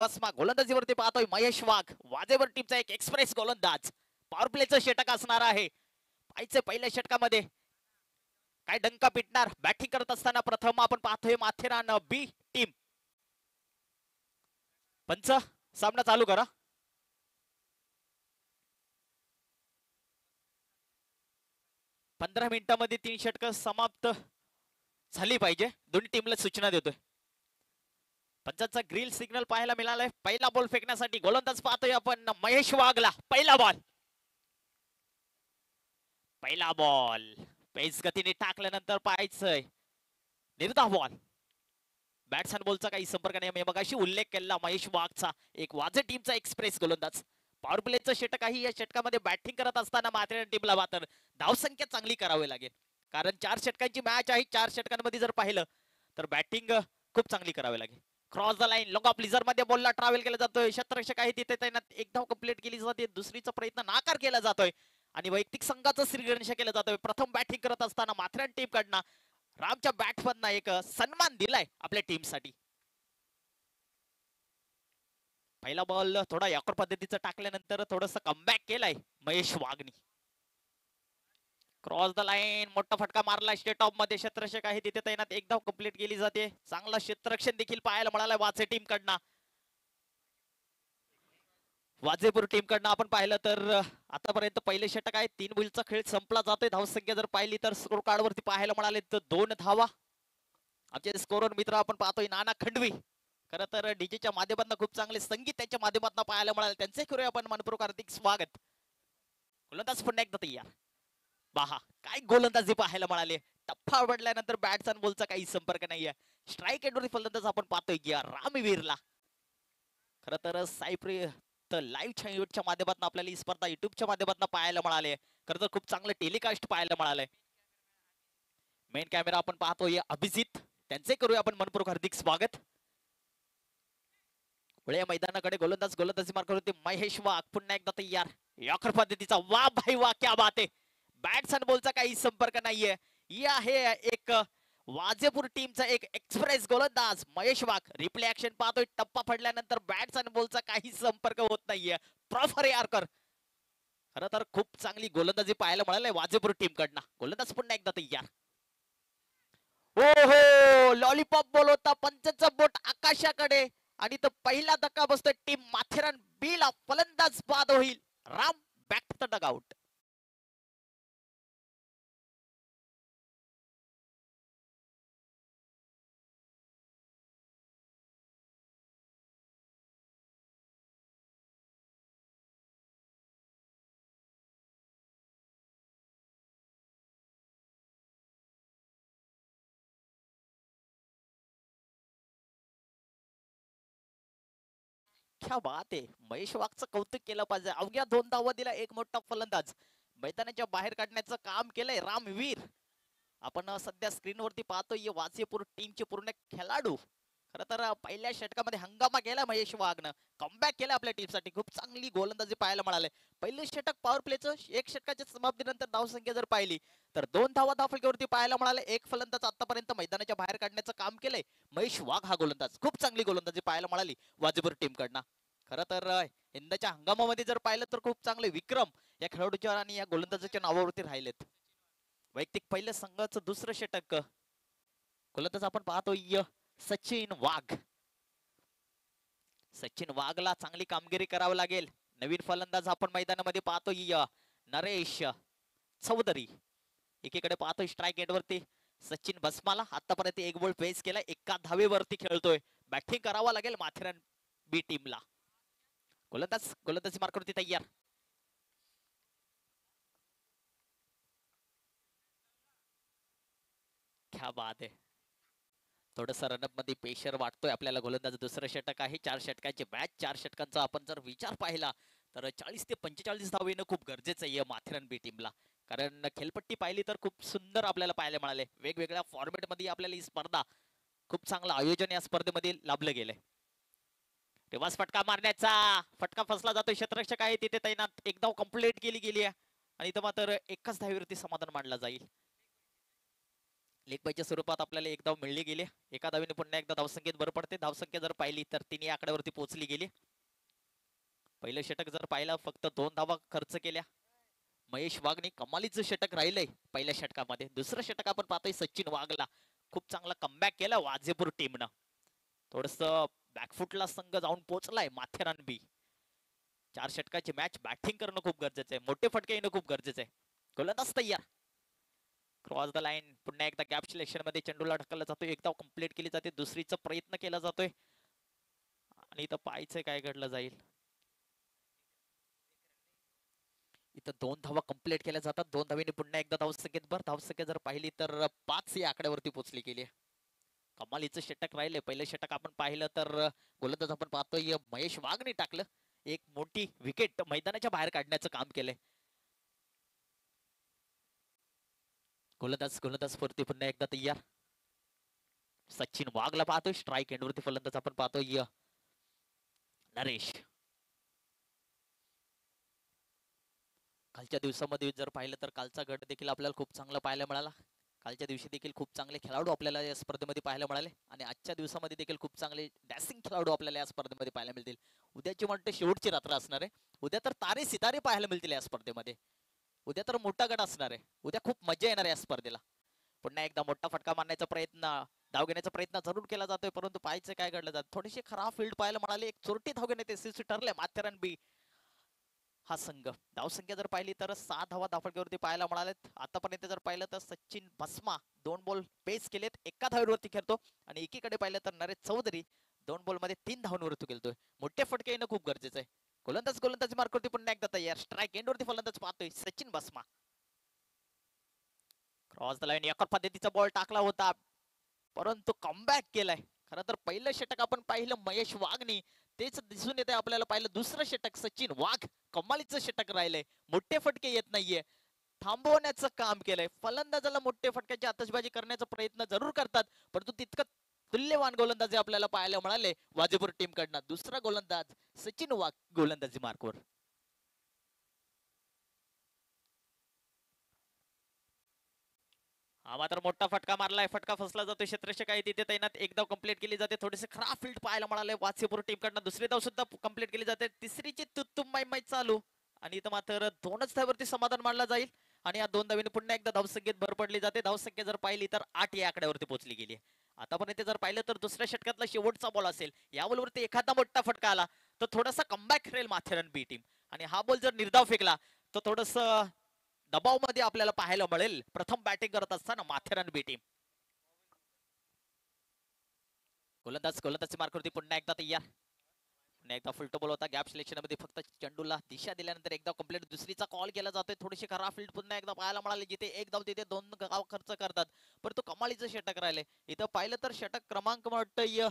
बसमा गोलंदाजीवरती पाहतोय महेश वाघ. वाजेवर टीमचा एक एक्सप्रेस गोलंदाज. पॉवर प्लेचं षटक असणार आहे. पाहिजे पहिल्या षटकामध्ये काय डंका पिटणार. बॅटिंग करत असताना प्रथम आपण पाहतोय माथेरान बी टीम. पंच सामना चालू करा. पंधरा मिनिटांमध्ये 3 षटक समाप्त झाली पाहिजे. दोन्ही टीमला सूचना देतोय. पंचांचा ग्रील सिग्नल पाहायला मिळालाय. पहिला बॉल फेकण्यासाठी गोलंदाज पाहतोय आपण महेश वाघला. पहिला बॉल पेस गतीने टाकल्यानंतर पाहायचंय निर्धाव बॉल. बॅट्समॅन बॉलचा काही संपर्क नाही. मी मगाशी उल्लेख केला महेश वाघचा. एक वाजे टीमचा एक्सप्रेस गोलंदाज. पॉवर प्लेचं षटक आहे. या षटकामध्ये बॅटिंग करत असताना माथेरान टीमला मात्र धावसंख्या चांगली करावी लागेल. कारण 4 षटकांची मॅच आहे. 4 षटकांमध्ये जर पाहिलं तर बॅटिंग खूप चांगली करावी लागेल. Cross the line long off लिझर मध्ये बॉलला ट्रॅव्हल केला जातोय. क्षेत्ररक्षक आहे तिथे तैनात. एक धाव कंप्लीट केली जाते. दुसरीचा प्रयत्न नाकार केला जातोय आणि वैयक्तिक संघाचं श्रीगणेश केलं जातोय. प्रथम बॅटिंग करत असताना माथेरान टीम कडनं रामच्या बॅट्समॅनना एक सन्मान दिलाय आपल्या टीमसाठी. पहिला बॉल थोडा यॉर्कर पद्धतीचा टाकल्यानंतर थोडस कमबॅक केलाय महेश वाघनी. क्रॉस द लाईन मोठा फटका मारला. स्टेट ऑफ मध्ये क्षेत्ररक्षक आहे तिथे तैनात. एक धाव कंप्लीट केली जाते. चांगला क्षेत्ररक्षण देखील पाहायला मिळालाय वाजे टीम कडनं. वाजेपूर टीम कडनं आपण पाहिलं तर आतापर्यंत पहिले षटक आहे. 3 बॉलचा खेळ संपला जातोय. धावसंख्या जर पाहिली तर स्कोर कार्ड वरती पाहायला मिळाले तर 2 धावा. आमचे स्कोरर मित्र आपण पाहतोय नाना खंडवी. खरं तर डीजेच्या माध्यमातून खूप चांगले संगीत त्यांच्या माध्यमातून पाहायला मिळाले. त्यांचे करूया आपण मनपूर्वक हार्दिक स्वागत. गोलंदाज पुन्हा एकदा तयार. पहा काय गोलंदाजी पाहायला मिळाले. टप्पा आवडल्यानंतर बॅट्स आणि बॉलचा काही संपर्क नाहीये. स्ट्राईक एंडवरती फलंदाज आपण पाहतोय की रामवीरला. खरं तर साईप्री तर लाईव्ह युट्यूबच्या माध्यमातून आपल्याला ही स्पर्धा युट्यूबच्या माध्यमातून पाहायला मिळाली. खरं तर खूप चांगलं टेलिकास्ट पाहायला मिळालंय. मेन कॅमेरा आपण पाहतोय अभिजित. त्यांचे करूया आपण मनपूर्वक हार्दिक स्वागत. या मैदानाकडे गोलंदाजी मार्क होते महेश वाघ. पुन्हा एकदा तयार. यॉर्कर पद्धतीचा वा भाई वा क्या बात आहे. बॅट्स आणि बॉलचा काही संपर्क नाहीये. या आहे एक वाजेपूर टीमचा एक एक्सप्रेस गोलंदाज महेश वाघ. रिप्ले ऍक्शन पाहतोय. टप्पा पडल्यानंतर बॅट्स आणि बॉलचा काही संपर्क होत नाहीये. Proper yorker. खरं तर खूप चांगली गोलंदाजी पाहायला मिळाली वाजेपूर टीम कडनं. गोलंदाज पुन्हा एकदा तयार. हो हो लॉलीपॉप बॉल होता. पंचांचा बोट आकाशाकडे आणि तो पहिला धक्का बसतोय टीम माथेरान बी ला. फलंदाज बाद होईल Ram. Back to the dugout. क्या बात आहे. महेश वाघचं कौतुक केलं पाहिजे. अवघ्या 2 धावा दिला. एक मोठा फलंदाज मैदानाच्या बाहेर काढण्याचं काम केलंय रामवीर. आपण सध्या स्क्रीनवरती पाहतोय वाजेपूर टीमचे पूर्ण खेळाडू. खरं तर पहिल्या षटकामध्ये हंगामा केला महेश वाघनं. कमबॅक केला आपल्या टीमसाठी. खूप चांगली गोलंदाजी पाहायला मिळाले. पहिले षटक पॉवर प्लेचं. 1 षटकाच्या समाप्तीनंतर धावसंख्या जर पाहिली तर 2 धावा धावफलकावरती पाहायला मिळाले. एक फलंदाज आतापर्यंत मैदानाच्या बाहेर काढण्याचं काम केलंय महेश वाघ हा गोलंदाज. खूप चांगली गोलंदाजी पाहायला मिळाली वाजेपूर टीम कडनं. खरं तर यंदाच्या हंगामामध्ये जर पाहिलं तर खूप चांगले विक्रम या खेळाडूच्या आणि या गोलंदाजाच्या नावावरती राहिलेत. वैयक्तिक पहिल्या संघाचं दुसरं षटक. गोलंदाज आपण पाहतोय सचिन वाघ. सचिन वाघला चांगली कामगिरी करावी लागेल. नवीन फलंदाज आपण मैदानामध्ये पाहतोय नरेश चौधरी. एकीकडे पाहतोय स्ट्राईक एंडवरती सचिन भस्माला. आतापर्यंत 1 बॉल फेस केला. 1 धावेवरती खेळतोय. बॅटिंग करावा लागेल माथेरान बी टीमला. गोलंदाजी मार्कवरती तयार. क्या बात आहे. थोडस रनअप मध्ये प्रेशर वाटतोय आपल्याला. गोलंदाज दुसरं षटक आहे. 4 षटकांची मॅच. 4 षटकांचा आपण जर विचार पाहिला तर 40 ते 45 धाव येणं खूप गरजेचं आहे माथेरान बी टीमला. कारण खेळपट्टी पाहिली तर खूप सुंदर आपल्याला पाहायला मिळाले. वेगवेगळ्या फॉर्मॅट मध्ये आपल्याला ही स्पर्धा खूप चांगलं आयोजन या स्पर्धेमध्ये लाभलं गेलंय. रिवर्स फटका मारण्याचा फटका फसला जातोय. क्षेत्ररक्षक आहे तिथे तैनात. 1 धाव कंप्लीट केली गेली आहे आणि इथं मात्र 1च धावेवरती समाधान मानला जाईल. लेग बायच्या स्वरूपात आपल्याला एक धाव मिळली गेली. एका धावीने पुन्हा एकदा धावसंख्येत भर पडते. धावसंख्या जर पाहिली तर तिन्ही आकड्यावरती पोहोचली गेली. पहिलं षटक जर पाहिलं फक्त 2 धावा खर्च केल्या. महेश वाघने कमालीचं षटक राहिलंय पहिल्या षटकामध्ये. दुसरं षटक आपण पाहतोय सचिन वाघला खूप चांगला कमबॅक केला वाजेपूर टीमनं. थोडस बॅकफुटला संघ जाऊन पोहोचलाय माथेरान बी. 4 षटकाची मॅच बॅटिंग करणं खूप गरजेचं आहे. मोठे फटके येणं खूप गरजेचं आहे. गोलंदाज तयार. क्रॉस द लाईन पुन्हा एकदा गॅप सिलेक्शन मध्ये चेंडूला ढकलला जातोय. एकदा कंप्लीट केली जाते. दुसरीचा प्रयत्न केला जातोय आणि इथं पाहायचंय काय घडलं जाईल. इथं 2 धावा कंप्लीट केल्या जातात. 2 धावीने पुन्हा एकदा धावसंख्येत भर. धावसंख्या जर पाहिली तर 5 या आकड्यावरती पोहोचली गेली. कमालीचं षटक राहिले. पहिलं षटक आपण पाहिलं तर गोलंदाज आपण पाहतोय महेश वाघने टाकलं. एक मोठी विकेट मैदानाच्या बाहेर काढण्याचं काम केलंय. गोलंदाज वरती पुन्हा एकदा तयार. सचिन वाघला पाहतोय. स्ट्राईक एंडवरती फलंदाज आपण पाहतोय नरेश. कालच्या दिवसामध्ये जर पाहिलं तर कालचा गट देखील आपल्याला खूप चांगला पाहायला मिळाला. कालच्या दिवशी देखील खूप चांगले खेळाडू आपल्याला या स्पर्धेमध्ये पाहायला मिळाले आणि आजच्या दिवसामध्ये देखील खूप चांगले डॅसिंग खेळाडू आपल्याला या स्पर्धेमध्ये पाहायला मिळतील. उद्याची म्हणते शेवटची रात्र असणार आहे. उद्या तर तारे सितारे पाहायला मिळतील या स्पर्धेमध्ये. उद्या तर मोठा गट असणार आहे. उद्या खूप मजा येणार आहे या स्पर्धेला. पुन्हा एकदा मोठा फटका मारण्याचा प्रयत्न, धाव घेण्याचा प्रयत्न जरूर केला जातोय, परंतु पाहायचं काय घडलं जात. थोडीशी खराब फील्ड पाहायला मिळाली. एक चोरटी धाव घेण्यात यशस्वी ठरले माथेरान बी हा संघ. धावसंख्या जर पाहिली तर 6 धावा धावफटक्यावरती पाहायला मिळालेत. आतापर्यंत जर पाहिलं तर सचिन भस्मा 2 बॉल पेस केलेत. एका धावेवरती खेळतो आणि एकीकडे पाहिलं तर नरेश चौधरी 2 बॉल मध्ये 3 धावांवरती खेळतोय. मोठे फटके येणं खूप गरजेचं आहे. गोलंदाज मार्कवरती पुन्हा एकदा तयार. स्ट्राईक एंडवरती फलंदाज पाहतोय सचिन भस्मा. क्रॉस द लाईन एका पद्धतीचा बॉल टाकला होता परंतु कमबॅक केलाय. खरं तर पहिलं षटक आपण पाहिलं महेश वाघनी, तेच दिसून येते आपल्याला. पाहिलं दुसरं षटक सचिन वाघ कमालीचं षटक राहिलंय. मोठे फटके येत नाहीये. थांबवण्याचं काम केलंय. फलंदाजाला मोठे फटक्याची आतषबाजी करण्याचा प्रयत्न जरूर करतात परंतु तितकं तुल्यवान गोलंदाजी आपल्याला पाहायला मिळाले वाजेपूर टीम कडनं. दुसरा गोलंदाज सचिन वाघ गोलंदाजी मार्कवर. हा मात्र मोठा फटका मारलाय. फटका फसला जातो. क्षेत्ररक्षक आहे तिथे तैनात. एक धाव कंप्लीट केली जाते. थोडेसे खराब फील्ड पाहायला मिळाले वासेपूर टीम कडनं. दुसरी धाव सुद्धा कंप्लीट केली जाते. तिसरीची तुत्तुम माई चालू आणि इथं मात्र 2च धाववरती समाधान मानला जाईल आणि या 2 धावीने पुन्हा एकदा धावसंख्येत भर पडली जाते. धावसंख्या जर पाहिली तर 8 या आकड्यावरती पोहोचली गेली. आतापर्यंत जर पाहिलं तर दुसऱ्या षटकातला शेवटचा बॉल असेल. या बॉलवरती एखादा मोठा फटका आला तर थोडासा कमबॅक करेल माथेरान बी टीम आणि हा बॉल जर निर्धाव फेकला तर थोडस दबाव मध्ये आपल्याला पाहायला मिळेल प्रथम बॅटिंग करत असताना माथेरान बी टीम. गोलंदाज मार्कवरती पुन्हा एकदा तयार. पुन्हा एकदा फुलटो बॉल होता. गॅप सिलेक्शन मध्ये फक्त चेंडूला दिशा दिल्यानंतर एकदा कंप्लीट दुसरीचा कॉल केला जातोय. थोडीशी खराब फील्ड पुन्हा एकदा पाहायला मिळाली. जिथे एक धाव तिथे 2 धाव खर्च करतात परंतु कमालीचं षटक राहिले. इथं पाहिलं तर षटक क्रमांक वाटतं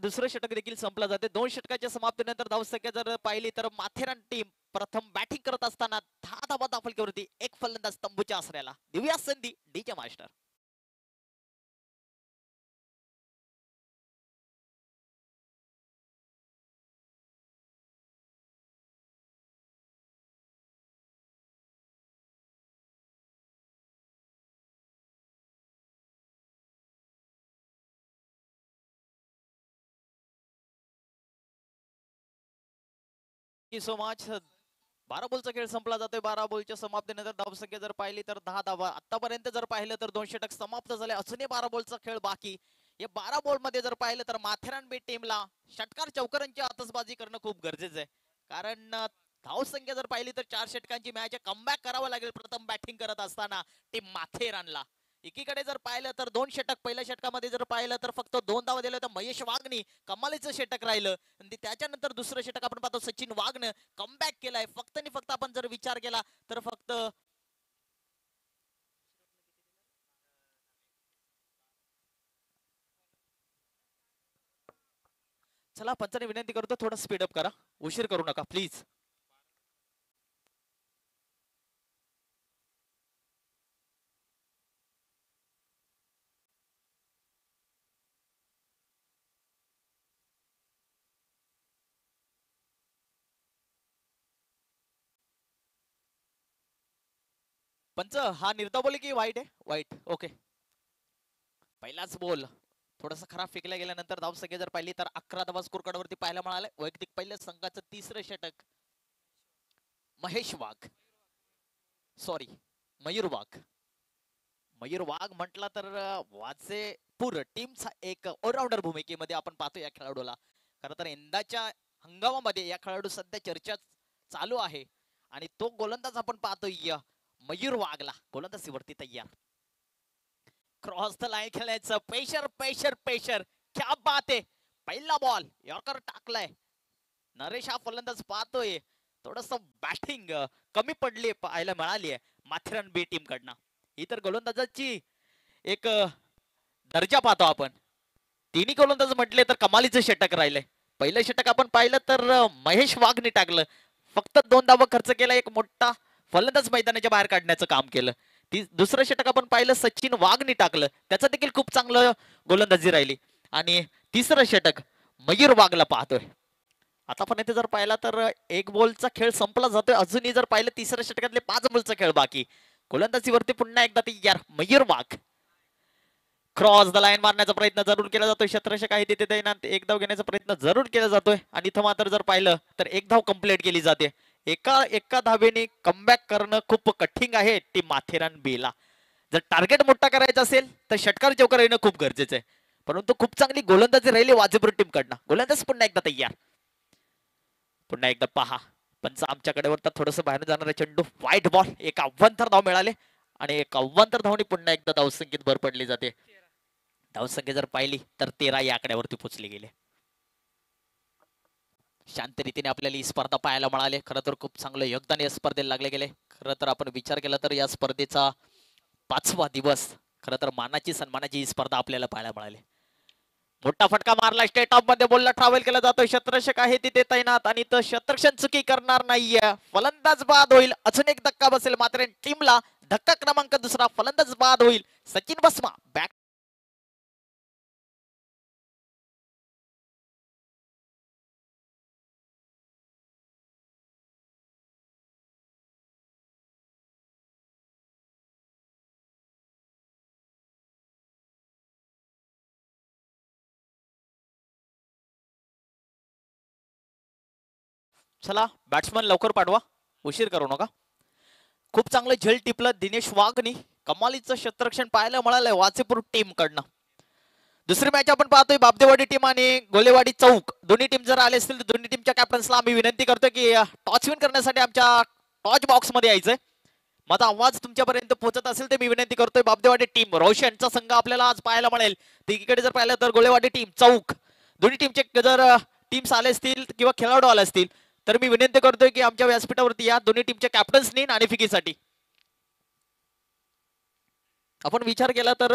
दुसरं षटक देखील संपलं जाते. 2 षटकाच्या समाप्तीनंतर धावसंख्या जर पाहिली तर माथेरान टीम प्रथम बॅटिंग करत असताना 10 धावा दाखल एक फलंदाज तंबूच्या आसऱ्याला. दिव्या संधी डीजे मास्टर. So much. 12 बॉलचा खेळ संपला जातोय. 12 बॉलच्या समाप्तीनंतर धावसंख्या जर पाहिली तर 10 धावा. आतापर्यंत जर पाहिलं तर 2 षटक समाप्त झाले. अजूनही 12 बॉलचा खेळ बाकी. या 12 बॉल मध्ये जर पाहिलं तर माथेरान बी टीमला षटकार चौकारांची आतषबाजी करणं खूप गरजेचं आहे. कारण धावसंख्या जर पाहिली तर 4 षटकांची मॅच आहे. कमबॅक करावं लागेल प्रथम बॅटिंग करत असताना टीम माथेरानला. एकीकडे जर पाहिलं तर 2 षटक. पहिल्या षटकामध्ये जर पाहिलं तर फक्त 2 धावा दिल्या होत्या महेश वाघनी. कमालीचं षटक राहिलं आणि त्याच्यानंतर दुसरं षटक आपण पाहतो सचिन वाघनं कमबॅक केलाय. फक्त आणि फक्त आपण जर विचार केला तर फक्त चला पंचाने विनंती करतो थोडं स्पीडअप करा. उशीर करू नका प्लीज. पंच हा निर्धाव बोल की वाईट आहे? वाईट. ओके. पहिलाच बॉल थोडासा खराब फेकला गेल्यानंतर धावसंख्या जर पाहिली तर 11 धावा स्कोर कार्ड वरती पाहायला मिळाले. वैयक्तिक पहिल्या संघाचं तिसरं षटक महेश वाघ, सॉरी मयूर वाघ. मयूर वाघ म्हटला तर वाचे पूर टीमचा एक ऑलराऊंडर भूमिकेमध्ये आपण पाहतो या खेळाडूला. खरं तर यंदाच्या हंगामामध्ये या खेळाडू सध्या चर्चा चालू आहे आणि तो गोलंदाज आपण पाहतोय मयूर वाघला गोलंदाजीवरती तयार. क्रॉस द लाईन खेळायचं पेशर पेशर पेशर, क्या बात आहे. पहिला बॉल यॉर्कर टाकलाय. नरेश हा फलंदाज पाहतोय थोडस बॅटिंग कमी पडली पाहायला मिळाली आहे माथेरान बी टीम कडनं. इतर गोलंदाजाची एक दर्जा पाहतो आपण. तिन्ही गोलंदाज म्हटले तर कमालीचं षटक राहिलंय. पहिलं षटक आपण पाहिलं तर महेश वाघने टाकलं. फक्त 2 धावा खर्च केला, एक मोठा फलंदाज मैदानाच्या बाहेर काढण्याचं काम केलं. दुसरं षटक आपण पाहिलं सचिन वाघने टाकलं, त्याचं देखील खूप चांगलं गोलंदाजी राहिली. आणि तिसरं षटक मयूर वाघला पाहतोय. आतापर्यंत जर पाहिला तर एक बॉलचा खेळ संपला जातोय. अजूनही जर पाहिलं तिसऱ्या षटकातले 5 बॉलचा खेळ बाकी. गोलंदाजीवरती पुन्हा एकदा तयार मयूर वाघ. क्रॉस द लाईन मारण्याचा प्रयत्न जरूर केला जातोय. क्षेत्ररक्षक आहे तिथे तैनात, एक धाव घेण्याचा प्रयत्न जरूर केला जातोय आणि इथं मात्र जर पाहिलं तर एक धाव कंप्लीट केली जाते. एका धावेने कमबॅक करणं खूप कठीण आहे टीम माथेरान बेला. जर टार्गेट मोठा करायचा असेल तर षटकार चौकार येणं खूप गरजेचं आहे. परंतु खूप चांगली गोलंदाजी राहिली वाजेपूर टीम कडनं. गोलंदाज पुन्हा एकदा तयार. पुन्हा एकदा पहा पंच आमच्याकडे वरता थोडस बाहेर जाणार आहे चेंडू. व्हाईट बॉल, एक अव्वंतर धाव मिळाले आणि एक अव्वंतर धावनी पुन्हा एकदा धावसंख्येत भर पडली जाते. धावसंख्या जर पाहिली तर 13 या आकड्यावरती पोहोचले गेले. शांत रीतीने आपल्याला ही स्पर्धा पाहायला मिळाली. खरं तर खूप चांगलं योगदान या स्पर्धेला लागले गेले. खरं तर आपण विचार केला तर या स्पर्धेचा 5वा दिवस खरं तर मानाची सन्मानाची ही स्पर्धा आपल्याला पाहायला मिळाली. मोठा फटका मारला, स्टेट ऑफ मध्ये बॉलला ट्रॅव्हल केला जातोय. क्षेत्ररक्षक आहे तिथे तैनात आणि तो क्षेत्ररक्षण चुकी करणार नाहीये. फलंदाज बाद होईल. अजून एक धक्का बसेल मात्र टीमला. धक्का क्रमांक 2, फलंदाज बाद होईल. सचिन बसमा बॅक. चला बॅट्समन लवकर पाठवा, उशीर करू नका. खूप चांगलं झेल टिपलं दिनेश वाघनी. कमालीचं क्षेत्ररक्षण पाहायला मिळालंय वाचेपूर टीम कडनं. दुसरी मॅच आपण पाहतोय बाबदेवाडी टीम आणि गोलेवाडी चौक. दोन्ही टीम जर आले असतील तर दोन्ही टीमच्या कॅप्टन्सला आम्ही विनंती करतोय की टॉच विन करण्यासाठी आमच्या टॉच बॉक्स मध्ये यायचंय. माझा आवाज तुमच्यापर्यंत पोहोचत असेल तर मी विनंती करतोय. बाबदेवाडी टीम रोशनचा संघ आपल्याला आज पाहायला मिळेल. तिकडे जर पाहिलं तर गोलेवाडी टीम चौक. दोन्ही टीमचे जर टीम्स आले असतील किंवा खेळाडू आले असतील तर मी विनंती करतोय की आमच्या व्यासपीठावरती या दोन्ही टीमच्या कॅप्टन्सनी नाणेफिकीसाठी. आपण विचार केला तर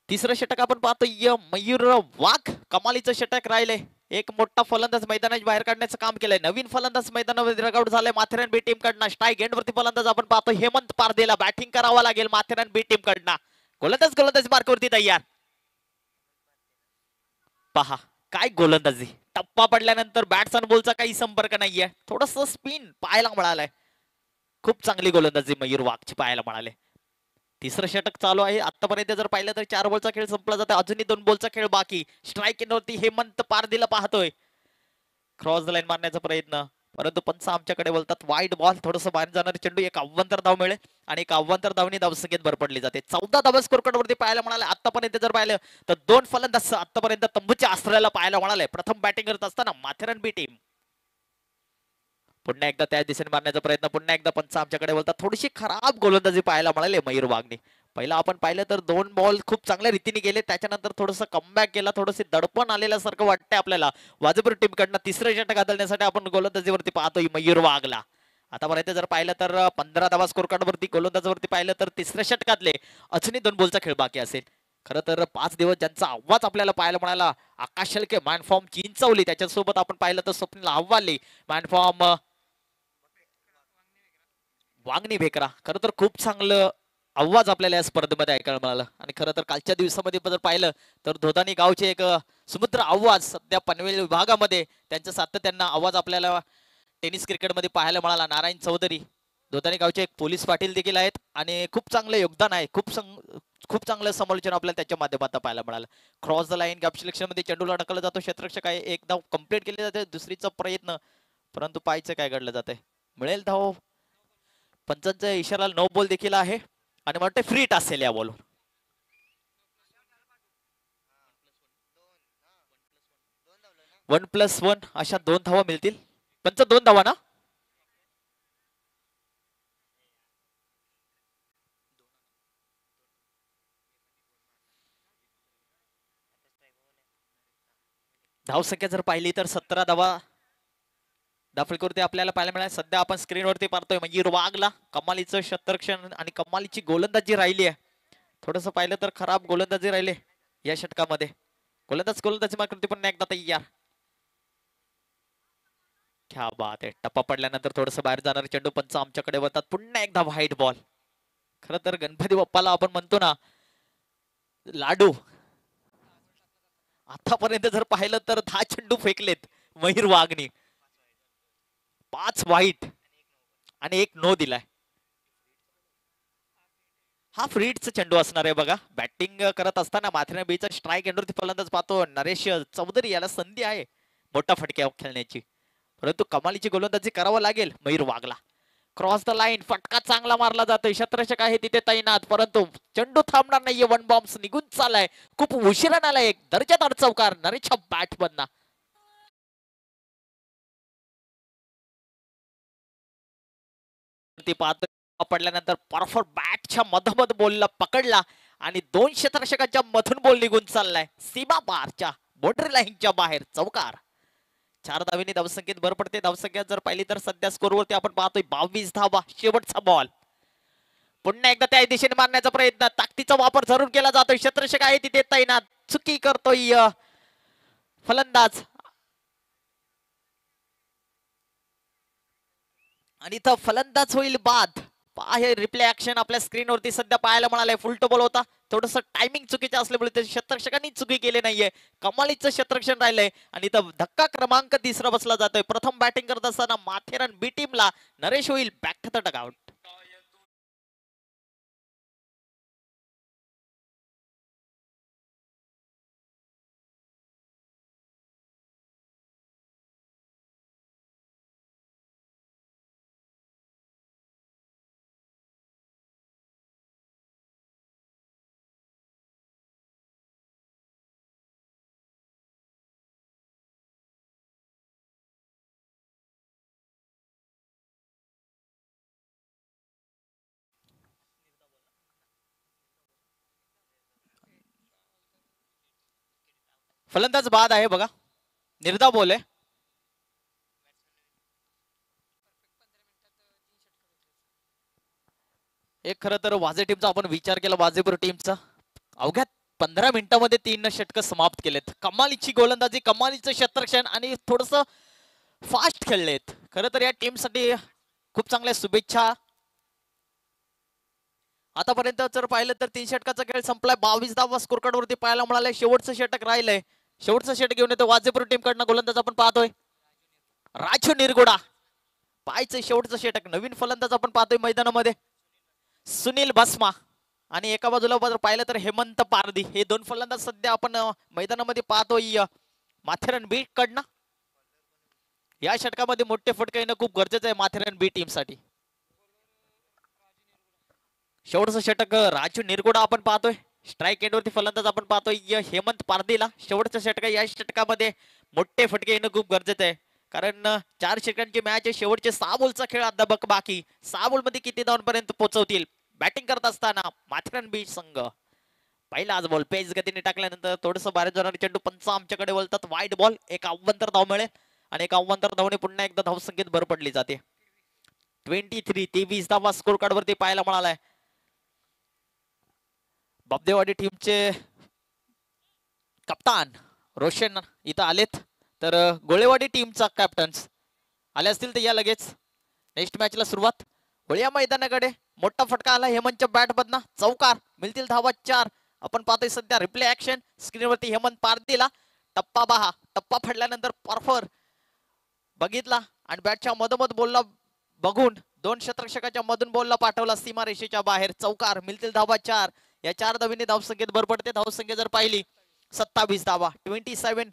तिसरं षटक आपण पाहतोय मयूर वाघ. कमालीचं षटक राहिले. एक मोठा फलंदाज मैदानाच्या बाहेर काढण्याचं काम केलंय. नवीन फलंदाज मैदानामध्ये रगआउट झालाय माथेरान बी टीम कडनं. स्ट्राईक एंड वरती फलंदाज आपण पाहतो हेमंत पारदेला. बॅटिंग करावा लागेल माथेरान बी टीम कडनं. गोलंदाज मार्कवरती तयार. पहा काय गोलंदाजी. टप्पा पडल्यानंतर बॅट्स आणि बॉलचा काही संपर्क नाहीये. थोडस स्पिन पाहायला मिळालंय. खूप चांगली गोलंदाजी मयूर वाघची पाहायला मिळाले. तिसरं षटक चालू आहे. आतापर्यंत जर पाहिलं तर 4 बॉलचा खेळ संपला जातो. अजूनही 2 बॉलचा खेळ बाकी. स्ट्राईक एंडवरती हेमंत पारदेला पाहतोय. क्रॉस द लाईन मारण्याचा प्रयत्न, परंतु पंच आमच्याकडे बोलतात वाईट बॉल. थोडस बाहेर जाणारे चेंडू. एक अव्वंतर धाव मिळेल आणि एक अव्वंतर धावनी धावसंख्येत भर पडली जाते. 14 धावा स्कोर कार्ड वरती पाहायला मिळाले. आतापर्यंत जर पाहिलं तर 2 फलंदाज आतापर्यंत तंबूच्या आश्रयाला पाहायला मिळाले. प्रथम बॅटिंग करत असताना माथेरान बी टीम. पुन्हा एकदा त्या दिशेने मारण्याचा प्रयत्न. पुन्हा एकदा पंच आमच्याकडे बोलतात थोडीशी खराब गोलंदाजी पाहायला मिळाली मयूर वाघने. पहिला आपण पाहिलं तर 2 बॉल खूप चांगल्या रीतीने गेले. त्याच्यानंतर थोडंसं कमबॅक केला. थोडंसं दडपण आलेल्यासारखं वाटतंय आपल्याला. वाजेपूर टीम कडनं तिसरं षटक घालण्यासाठी आपण गोलंदाजीवरती पाहतोय मयूर वाघला. आतापर्यंत जर पाहिलं तर 15 धावा स्कोर कार्ड वरती गोलंदाजीवरती पाहिलं तर तिसऱ्या षटकातले अजूनही 2 बॉलचा खेळ बाकी असेल. खरं तर 5 दिवस ज्यांचा आवाज आपल्याला पाहायला मिळाला आकाश शेळके मॅनफॉर्म चिंचवली. त्याच्यासोबत आपण पाहिलं तर स्वप्नील अहवाले मॅनफॉर्म वांगणी भेकरा. खरं तर खूप चांगलं आवाज आपल्याला या स्पर्धेमध्ये ऐकायला मिळाला. आणि खरं तर कालच्या दिवसामध्ये जर पाहिलं तर धोदानी गावचे एक सुमुद्र आवाज सध्या पनवेल विभागामध्ये त्यांच्या सातत्यानं आवाज आपल्याला टेनिस क्रिकेटमध्ये पाहायला मिळाला. नारायण चौधरी दोतानी गावचे एक पोलीस पाटील देखील आहेत आणि खूप चांगलं योगदान आहे. खूप चांगलं समालोचन आपल्याला त्याच्या माध्यमातून पाहायला मिळालं. Cross the line gap selection मध्ये चेंडूला ढकलला जातो. क्षेत्ररक्षक आहे एक धाव कंप्लीट केली जाते. दुसरीचा प्रयत्न परंतु पायचं काय घडलं जाते. मिळेल धाव. पंचांचा इशारा नो बॉल देखील आहे आणि वाटते फ्री हिट असेल या बॉलवर. 1+1 अशा 2 धावा मिळतील. पंच 2 धावा ना. धावसंख्या जर पाहिली तर 17 धावा दाफळकरती आपल्याला पाहायला मिळाले. सध्या आपण स्क्रीनवरती पाहतोय मयूर वाघला कमालीचं शतरक्षण आणि कमालीची गोलंदाजी राहिली आहे. थोडंसं पाहिलं तर खराब गोलंदाजी राहिले या षटकामध्ये. गोलंदाजी मार्क पुन्हा एकदा तयार. क्या बात आहे. टप्पा पडल्यानंतर थोडंसं बाहेर जाणार चेंडू पंच आमच्याकडे वळतात. पुन्हा एकदा व्हाईट बॉल. खरं तर गणपती बाप्पाला आपण म्हणतो ना लाडू. आतापर्यंत जर पाहिलं तर 10 चेंडू फेकलेत मयूर वाघनी. 5 वाईट आणि 1 नो दिलाय. हा फ्रीडचा चेंडू असणार आहे बघा. बॅटिंग करत असताना माथेरान बीचा स्ट्राईक एंडवरती फलंदाज पाहतो नरेश चौधरी. याला संधी आहे मोठा फटक्या खेळण्याची परंतु कमालीची गोलंदाजी करावं लागेल मयूर वाघला. क्रॉस द लाईन फटका चांगला मारला जातोय. क्षेत्ररक्षक आहे तिथे तैनात परंतु चेंडू थांबणार नाहीये. 1 बॉम्ब निघून चाललाय. खूप उशिरा आलाय. एक दर्जादार चौकार नरेशच्या बॅट मधना. पडल्यानंतर परफॉर बॅटच्या मधोमध बॉलला पकडला आणि 2 क्षेत्ररक्षकांच्या मधून बॉल निघून चाललाय. सीमा पारच्या बाउंड्री लाईनच्या बाहेर चौकार. 4 धावेने धावसंख्येत भर पडते. धावसंख्या जर पाहिली तर सध्या स्कोरवरती आपण पाहतोय 22 धावा. शेवटचा बॉल. पुन्हा एकदा त्या दिशेने मारण्याचा प्रयत्न. ताकदीचा वापर जरूर केला जातोय. क्षेत्ररक्षक आहे तिथे तैनात. चुकी करतोय फलंदाज आणि इथं फलंदाज होईल बाद. हे रिप्ले ऍक्शन आपल्या स्क्रीनवरती सध्या पाहायला मिळालंय. फुलटो बॉल होता. थोडस टायमिंग चुकीचं असल्यामुळे त्या क्षेत्ररक्षकांनी चुकी केली नाहीये. कमालीचं क्षेत्ररक्षण राहिलंय आणि इथं धक्का क्रमांक 3 बसला जातोय. प्रथम बॅटिंग करत असताना माथेरान बी टीमला नरेश होईल बॅक टू द डगआउट. फलंदाज बाद आहे बघा. निर्धाव बॉल आहे. एक खरं तर वाजे टीमचा आपण विचार केला. वाजेपूर टीमचा अवघ्या 15 मिनिटांमध्ये 3 षटक समाप्त केलेत. कमालीची गोलंदाजी कमालीचं क्षेत्ररक्षण आणि थोडस फास्ट खेळलेत. खरं तर या टीमसाठी खूप चांगल्या शुभेच्छा. आतापर्यंत जर पाहिलं तर 3 षटकाचा खेळ संपलाय. 22 धावा स्कोर कार्ड वरती पाहायला मिळालंय. शेवटचं षटक राहिलंय. शेवटचं षटक घेऊन येतो वाजेपूर टीम कडनं. गोलंदाज आपण पाहतोय राजू निरगुडा. पाहायचं शेवटचं षटक. नवीन फलंदाज आपण पाहतोय मैदानामध्ये सुनील भस्मा आणि एका बाजूला पाहिलं तर हेमंत पारदी. हे 2 फलंदाज सध्या आपण मैदानामध्ये पाहतोय माथेरान बी कडनं. या षटकामध्ये मोठे फटके येणं खूप गरजेचं आहे माथेरान बी टीम साठी. शेवटचं षटक राजू निरगुडा आपण पाहतोय. स्ट्राईक एंडवरती फलंदाज आपण पाहतोय हेमंत पारदीला. शेवटचं षटक या षटकामध्ये मोठे फटके येणं खूप गरजेचं आहे कारण 4 षटकांची मॅच आहे. शेवटचे 6 बॉलचा खेळ अद्याप बाकी. 6 बॉल मध्ये किती धावांपर्यंत पोहोचवतील. बॅटिंग करत असताना माथेरान बीच संघ. पहिलाच बॉल पेज गतीने टाकल्यानंतर थोडंसं बाहेर जाणारे चेंडू पंच आमच्याकडे वळतात. वाईट बॉल. एक अव्वंतर धाव मिळेल आणि एक अव्वंतर धावने पुन्हा एकदा धावसंख्येत भर पडली जाते. 23 धावा स्कोर कार्ड वरती पाहायला मिळालाय. बाबदेवाडी टीमचे कप्तान रोशन इथं आलेत तर गोळेवाडी टीमचा कॅप्टन्स आले असतील तर या लगेच. नेक्स्ट मॅचला सुरुवात. गोळ्या मैदानाकडे मोठा फटका आला हेमंतच्या बॅट मधना. चौकार. मिळतील धावा 4. आपण पाहतोय सध्या रिप्ले ऍक्शन स्क्रीनवरती. हेमंत पारदीला टप्पा बहा. टप्पा फडल्यानंतर परफर बघितला आणि बॅटच्या मधोमध बॉलला बघून दोन क्षेत्ररक्षकाच्या मधून बॉलला पाठवला सीमारेषेच्या बाहेर, चौकार. मिळतील धावा 4. या 4 धावीने धावसंख्येत भर पडते. धावसंख्या जर पाहिली 27 धावा, 27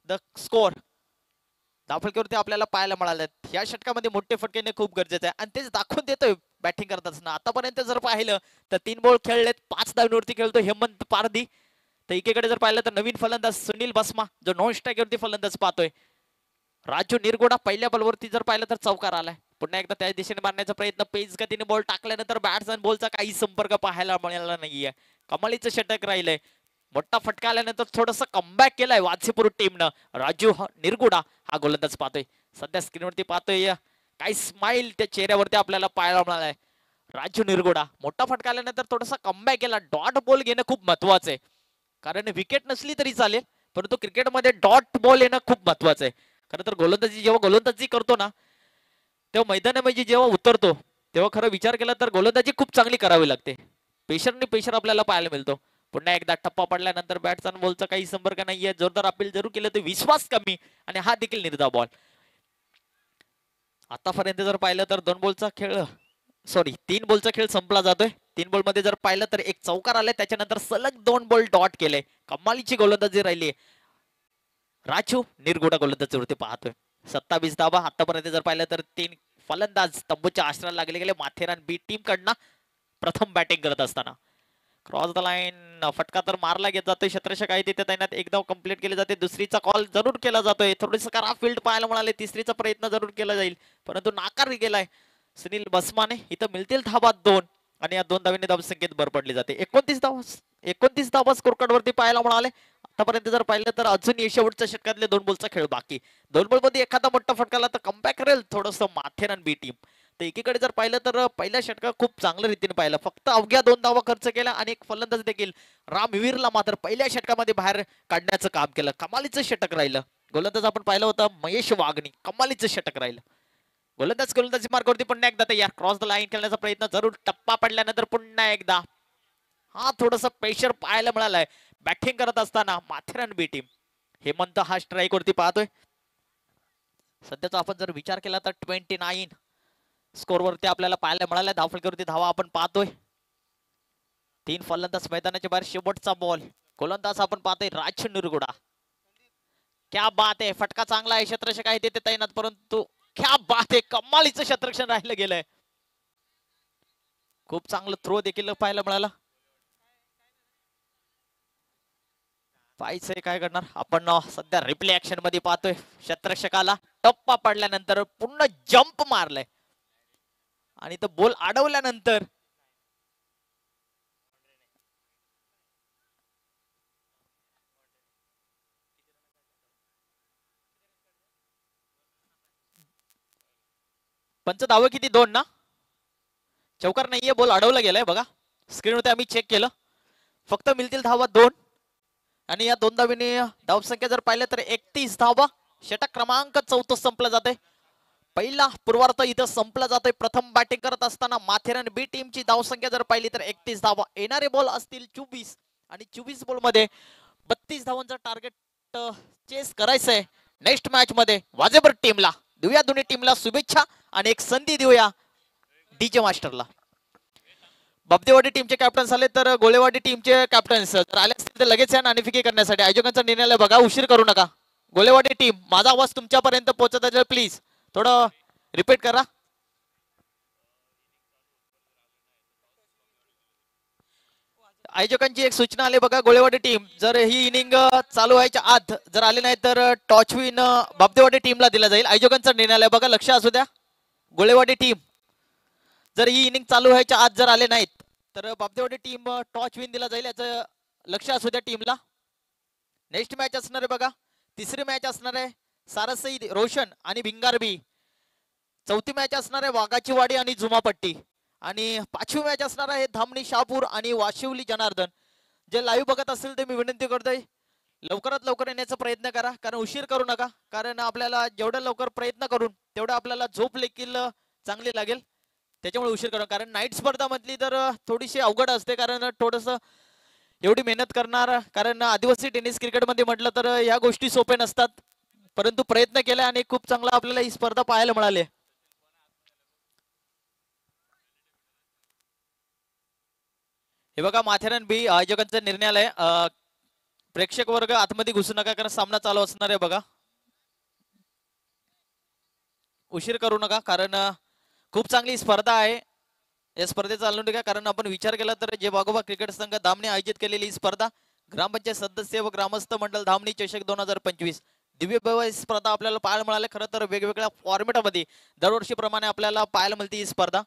द स्कोर. धावफलकावरती आपल्याला पाहायला मिळाले. या षटकामध्ये मोठे फटके येणे खूप गरजेचे आहे आणि तेच दाखवून देतोय बॅटिंग करत असताना. आतापर्यंत जर पाहिलं तर 3 बॉल खेळलेत, 5 धावींवरती खेळतो हेमंत पारधी. तर एकीकडे जर पाहिलं तर नवीन फलंदाज सुनील बसमा जो नॉन स्ट्राईकवरती फलंदाज पाहतोय. राजू निरगुडा पहिल्या बॉलवरती जर पाहिलं तर चौकार आलाय. पुन्हा एकदा त्या दिशेने मारण्याचा प्रयत्न, पेस गतीने बॉल टाकल्यानंतर बॅट्समॅन बॉलचा काही संपर्क पाहायला मिळाला नाहीये. कमालीचं षटक राहिलंय. मोठा फटका आल्यानंतर थोडस कमबॅक केलाय वाझेपूर टीमनं. राजू निरगुडा हा गोलंदाज पाहतोय. सध्या स्क्रीनवरती पाहतोय काही स्माइल त्या चेहऱ्यावरती आपल्याला पाहायला मिळालाय. राजू निरगुडा मोठा फटका आल्यानंतर थोडासा कमबॅक केला. डॉट बॉल घेणं खूप महत्वाचं आहे, कारण विकेट नसली तरी चालेल, परंतु क्रिकेटमध्ये डॉट बॉल येणं खूप महत्वाचं आहे. खरं तर जेव्हा गोलंदाजी करतो ना, तेव्हा मैदानामध्ये जेव्हा उतरतो तेव्हा खरं विचार केला तर गोलंदाजी खूप चांगली करावी लागते. पेशर आपल्याला पाहायला मिळतो. पुन्हा एकदा टप्पा पडल्यानंतर बॅट्समॅन बॉलचा काही संपर्क नाहीये. जोरदार अपील जरूर केलं तर विश्वास कमी आणि हा देखील निर्धाव बॉल. आतापर्यंत जर पाहिलं तर 2 बॉलचा खेळ, सॉरी 3 बॉलचा खेळ संपला जातोय. 3 बॉल मध्ये जर पाहिलं तर एक चौकार आलाय, त्याच्यानंतर सलग 2 बॉल डॉट केले. कमालीची गोलंदाजी राहिली. राजू निरगुडा गोलंदाजीवरती पाहतोय. 27 धावा. आतापर्यंत जर पाहिलं तर 3 फलंदाज तंबूच्या आश्रयाला लागले गेले. माथेरान बी टीम कडनं प्रथम बॅटिंग करत असताना क्रॉस द लाईन फटका तर मारला गेला जातोय. क्षेत्ररक्षक आहे तिथे तैनात. एकदा कंप्लीट केले जाते. दुसरीचा कॉल जरूर केला जातोय. थोडीसं करा फील्ड पाहायला मिळाले. तिसरीचा प्रयत्न जरूर केला जाईल, परंतु नाकार गेलाय सुनील बसमाने. इथं मिळतील धावा 2 आणि या 2 धावीने धावसंख्येत भर पडली जाते. 29 धावा स्कोर कार्ड वरती पाहायला मिळाले. आतापर्यंत जर पाहिलं तर अजून शेवटच्या षटकातले 2 बॉलचा खेळ बाकी. 2 बॉल मध्ये एखादा मोठा फटकाला तर कमबॅक करेल थोडस माथेरान बी टीम. तर एकीकडे जर पाहिलं तर पहिल्या षटकात खूप चांगल्या रीतीने पाहिलं. फक्त अवघ्या 2 धावा खर्च केला आणि एक फलंदाज देखील रामवीरला मात्र पहिल्या षटकामध्ये बाहेर काढण्याचं काम केलं. कमालीचं षटक राहिलं. गोलंदाज आपण पाहिलं होतं महेश वाघणी. कमालीचं षटक राहिलं. गोलंदाजी मार्गावरती पुन्हा एकदा तयार. क्रॉस द लाईन खेळण्याचा प्रयत्न जरूर. टप्पा पडल्यानंतर पुन्हा एकदा हा थोडस प्रेशर पाहायला मिळालाय बॅटिंग करत असताना माथेरान बी टीम. हेमंत हा स्ट्राईक वरती पाहतोय. सध्याचा आपण जर विचार केला तर 29 स्कोर वरती आपल्याला पाहायला मिळालाय. धावफलकावरती धावा आपण पाहतोय. 3 फलंदाज मैदानाच्या बाहेर. शेवटचा बॉल. गोलंदाज आपण पाहतोय राजू निरगुडा. क्या बात आहे. फटका चांगला आहे. क्षेत्ररक्षक आहे तिथे तैनात, परंतु क्या बात आहे. कमालीचं क्षेत्ररक्षण राहिलं गेलंय. खूप चांगलं थ्रो देखील पाहायला मिळाला. पाहायचंय काय करणार आपण. सध्या रिप्ले ऍक्शन मध्ये पाहतोय. क्षेत्ररक्षकाला टप्पा पडल्यानंतर पूर्ण जंप मारलाय आणि तो बॉल अडवल्यानंतर पंच धाव किती 2 ना. चौकार नाहीये. बॉल अडवला गेलाय बघा. स्क्रीनवरती आम्ही चेक केलं. फक्त मिळतील धावा 2 आणि या 2 धावीने धावसंख्या जर पाहिलं तर 31 धावा. षटक क्रमांक 4 संपला जाते. पहिला पूर्वार्ध इथं संपला जातोय. प्रथम बॅटिंग करत असताना माथेरान बी टीमची धावसंख्या जर पाहिली तर 31 धावा. येणारे बॉल असतील 24 आणि 24 बॉल मध्ये 32 धावांचा टार्गेट चेस करायचंय. नेक्स्ट मॅच मध्ये वाजेबर टीमला देऊया, दोन्ही टीमला शुभेच्छा आणि एक संधी देऊया डीजे मास्टरला. बाबदेवाडी टीमचे कॅप्टन झाले तर गोलेवाडी टीमचे कॅप्टन जर आले असतील तर लगेच या नाणेफेकी करण्यासाठी. आयोजकांचा निर्णय बघा, उशीर करू नका. गोलेवाडी टीम माझा आवाज तुमच्यापर्यंत पोहोचत असेल प्लीज थोडं रिपीट करा. आयोजकांची एक सूचना आली बघा. गोलेवाडी टीम जर ही इनिंग चालू व्हायच्या आत जर आले नाही तर टॉच विन बाबदेवाडी टीमला दिला जाईल. आयोजकांचा निर्णय आलाय बघा, लक्ष असू द्या. गोलेवाडी टीम जर ही इनिंग चालू व्हायच्या आत जर आले नाहीत तर बाबदेवाडी टीम टॉच विन दिला जाईल. याचं लक्ष असू द्या टीमला. नेक्स्ट मॅच असणार आहे बघा. तिसरी मॅच असणार आहे सारसई रोशन आणि भिंगारबी. चौथी मॅच असणार आहे वाघाची वाडी आणि जुमापट्टी. आणि 5वी मॅच असणार आहे धामणी शहापूर आणि वाशिवली जनार्दन. जे लाईव्ह बघत असेल ते मी विनंती करतोय लवकरात लवकर येण्याचा प्रयत्न करा, कारण उशीर करू नका. कारण आपल्याला जेवढं लवकर प्रयत्न करून तेवढं आपल्याला झोप देखील चांगली लागेल. त्याच्यामुळे उशीर करा. कारण नाईट स्पर्धा म्हटली तर थोडीशी अवघड असते, कारण थोडंसं एवढी मेहनत करणार. कारण आदिवासी टेनिस क्रिकेटमध्ये म्हटलं तर ह्या गोष्टी सोप्या नसतात, परंतु प्रयत्न केला आणि खूप चांगला आपल्याला ही स्पर्धा पाहायला मिळाली. हे बघा माथेरान बी आयोजकांचा निर्णय आलाय, प्रेक्षक वर्ग आतमध्ये घुसू नका कारण सामना चालू असणार आहे बघा. उशीर करू नका कारण खूप चांगली स्पर्धा आहे. या स्पर्धेचा चालू नका कारण आपण विचार केला तर जे वाघोबा क्रिकेट संघ धामणी आयोजित केलेली ही स्पर्धा ग्रामपंचायत सदस्य व ग्रामस्थ मंडळ धामणी चषक 2025 दिव्य भव्य स्पर्धा आपल्याला पाहायला मिळाले. खरं तर वेगवेगळ्या फॉर्मॅटमध्ये दरवर्षीप्रमाणे आपल्याला पाहायला मिळते ही स्पर्धा.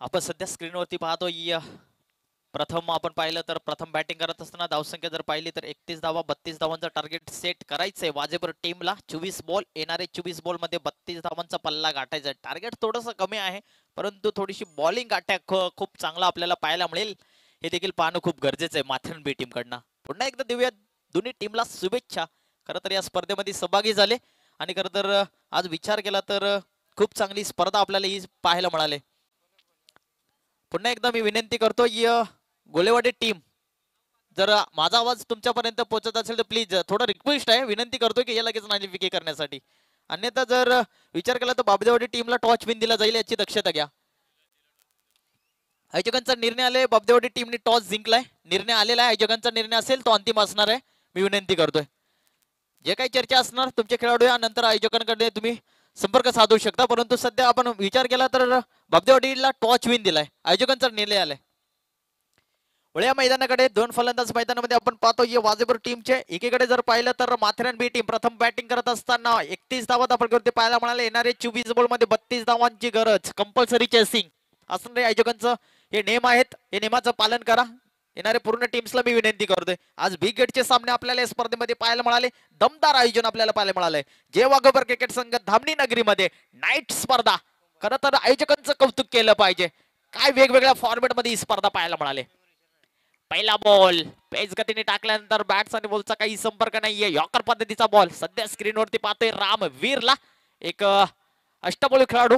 आपण सध्या स्क्रीनवरती पाहतोय प्रथम आपण पाहिलं तर प्रथम बॅटिंग करत असताना धावसंख्या जर पाहिली तर 31 धावा 32 धावांचा टार्गेट सेट करायचंय वाजेबर टीमला. 24 बॉल येणारे 24 बॉल मध्ये 32 धावांचा पल्ला गाठायचा आहे. टार्गेट थोडंसं कमी आहे परंतु थोडीशी बॉलिंग अटॅक खूप चांगला आपल्याला पाहायला मिळेल हे देखील पाहणं खूप गरजेचं आहे माथेरान बी टीम कडनं. पुन्हा एकदा देऊया दोन्ही टीमला शुभेच्छा. खरं तर या स्पर्धेमध्ये सहभागी झाले आणि खरं तर आज विचार केला तर खूप चांगली स्पर्धा आपल्याला ही पाहायला मिळाली. पुन्हा एकदा मी विनंती करतो गोलेवाडी टीम जर माझा आवाज तुमच्यापर्यंत पोहोचत असेल तर प्लीज थोडं रिक्वेस्ट आहे विनंती करतो की या लगेच नाणेफेकी करण्यासाठी. अन्यथा जर विचार केला तर बाबदेवाडी टीमला टॉच विन दिला जाईल याची दक्षता घ्या. आयोजकांचा निर्णय आलाय बाबदेवाडी टीमने टॉस जिंकलाय. निर्णय आलेला आहे आयोजकांचा निर्णय असेल तो अंतिम असणार आहे. मी विनंती करतोय जे काही चर्चा असणार तुमचे खेळाडू या नंतर आयोजकांकडे तुम्ही संपर्क साधू शकता परंतु सध्या आपण विचार केला तर बाबदेवाडीला टॉच विन दिलाय आयोजकांचा निर्णय आलाय. वळ्या मैदानाकडे दोन फलंदाज मैदानामध्ये आपण पाहतो वाजेबर टीमचे एकीकडे जर पाहिलं तर माथेरान बी टीम प्रथम बॅटिंग करत असताना 31 धावा आपण पाहायला मिळाले. येणारे 24 बॉल मध्ये 32 धावांची गरज कंपल्सरी चेसिंग असणारे आयोजकांचं हे नियम आहेत. हे नियमाचं पालन करा. येणारे पूर्ण टीम्सला मी विनंती करतोय आज बिग गेटचे सामने आपल्याला या स्पर्धेमध्ये पाहायला मिळाले. दमदार आयोजन आपल्याला पाहायला मिळालंय. जे वाघोबर क्रिकेट संघ धामणी नगरीमध्ये नाईट स्पर्धा खरं तर आयोजकांचं कौतुक केलं पाहिजे. काय वेगवेगळ्या फॉर्मॅट मध्ये ही स्पर्धा पाहायला मिळाली. पहिला बॉल पेज गतीने टाकल्यानंतर बॅट्स आणि बॉलचा काही संपर्क नाहीये. यॉकर पद्धतीचा बॉल सध्या स्क्रीनवरती पाहतोय रामवीरला एक अष्टपैलू खेळाडू.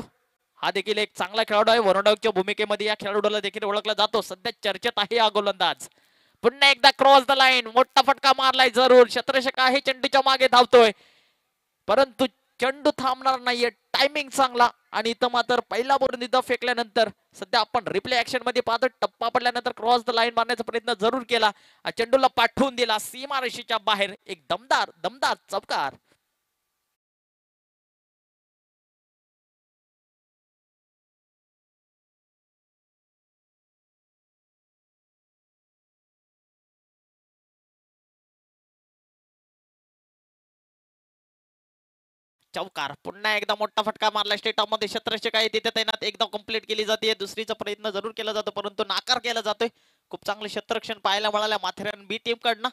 हा देखील एक चांगला खेळाडू आहे. वनडाऊच्या भूमिकेमध्ये या खेळाडूला देखील ओळखला जातो. सध्या चर्चेत आहे हा गोलंदाज. पुन्हा एकदा क्रॉस द लाईन मोठा फटका मारलाय जरूर. क्षेत्ररक्षक आहे चेंडूच्या मागे धावतोय परंतु चेंडू थांबणार नाहीये. टायमिंग चांगला आणि इथं मात्र पहिला बॉल निदा फेकल्यानंतर सध्या आपण रिप्ले ऍक्शन मध्ये पाहतो टप्पा पडल्यानंतर क्रॉस द लाईन मारण्याचा प्रयत्न जरूर केला. चेंडूला पाठवून दिला सीमारेषेच्या बाहेर. एक दमदार दमदार चौकार. चौकार पुन्हा एकदा मोठा फटका मारला स्टेट ऑफ मध्ये. क्षेत्ररक्षक आहे तिथे तैनात. एकदा कंप्लीट केली जाते. दुसरीचा प्रयत्न जरूर केला जातो परंतु नाकार केला जातोय. खूप चांगले क्षेत्ररक्षण पाहायला मिळालं माथेरान बी टीम कडनं.